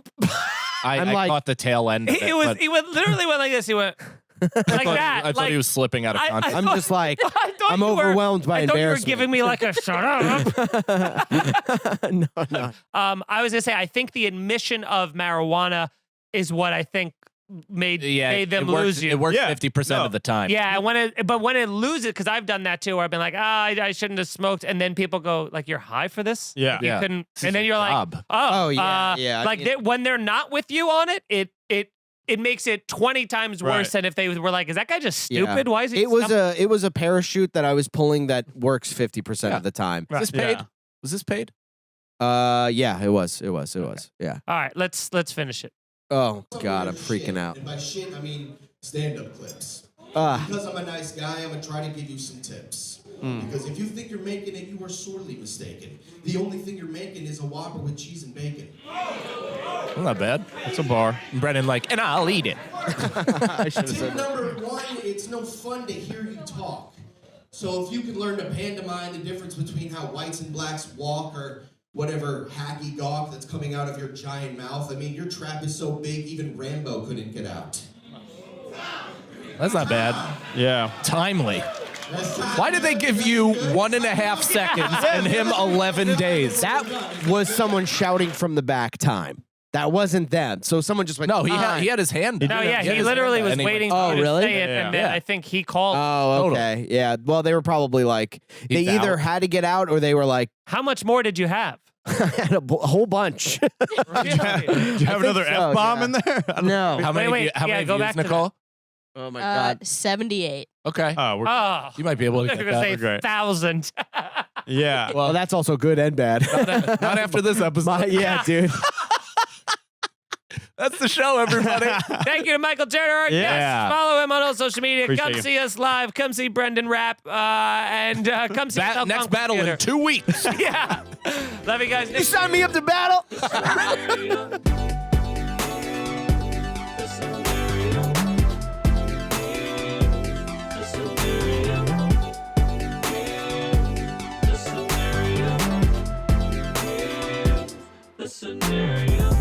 I I'm like- caught the tail end of it. but He literally went like this. He went like that. I thought like, he was slipping out of I context. I'm just like I thought I'm you were- overwhelmed by I thought you were embarrassment. giving me like a shut up. No. I was gonna say I think the admission of marijuana is what I think made them it works, lose you. It works Yeah. 50% No. of the time. Yeah, when it loses, because I've done that too, where I've been like, I shouldn't have smoked, and then people go like, "You're high for this." Yeah. You Yeah. couldn't, This is and then your you're job. like, Oh, yeah, yeah, I Like get- when they're not with you on it, it makes it 20 times worse Right. than if they were like, "Is that guy just Yeah. stupid? Why is he?" It was a parachute that I was pulling that works 50% Yeah. of the time. Was this Yeah. paid? Was this paid? Yeah, it was. Yeah. All right, let's finish it. Oh some God, weird I'm freaking shit. out. And by shit, I mean stand-up clips. Ah. Because I'm a nice guy, I'm gonna try to give you some tips. Because if you think you're making it, you are sorely mistaken. The only thing you're making is a Whopper with cheese and bacon. Well, not bad. It's a bar. And Brennan like, and I'll eat it. Tip number 1, it's no fun to hear you talk. So if you could learn to pantomime the difference between how whites and blacks walk or whatever hacky gawk that's coming out of your giant mouth, I mean, your trap is so big, even Rambo couldn't get out. That's not bad. Yeah. Timely. Why did they give you 1.5 seconds and him 11 days? That was someone shouting from the back time. That wasn't them. So someone just went, No, he "Time." had his hand. No, yeah, had he his literally hand was and he waiting went, for you to really? say it, Yeah. and then Yeah. I think he called. Oh, okay. Yeah. Well, they were probably like, they He's either out. had to get out or they were like, How much more did you have? I had a whole bunch. Do you have another so, F-bomb yeah. in there? No. How many? Wait, How yeah, many go views, back to Nicole? Oh my God. 78. Okay. Oh, we're Oh, You might be able to I get was gonna say that. great. 1,000. yeah. Well, that's also good and bad. Not after this episode. Yeah, dude. That's the show, everybody. Thank you to Michael Turner. our guest. Yeah. Follow him on all social media. Appreciate Come you. see us live. Come see Brendan rap. And come see us on Next Punk battle in Theater. 2 weeks. Yeah. Love you guys. You signed me up to battle. The scenario.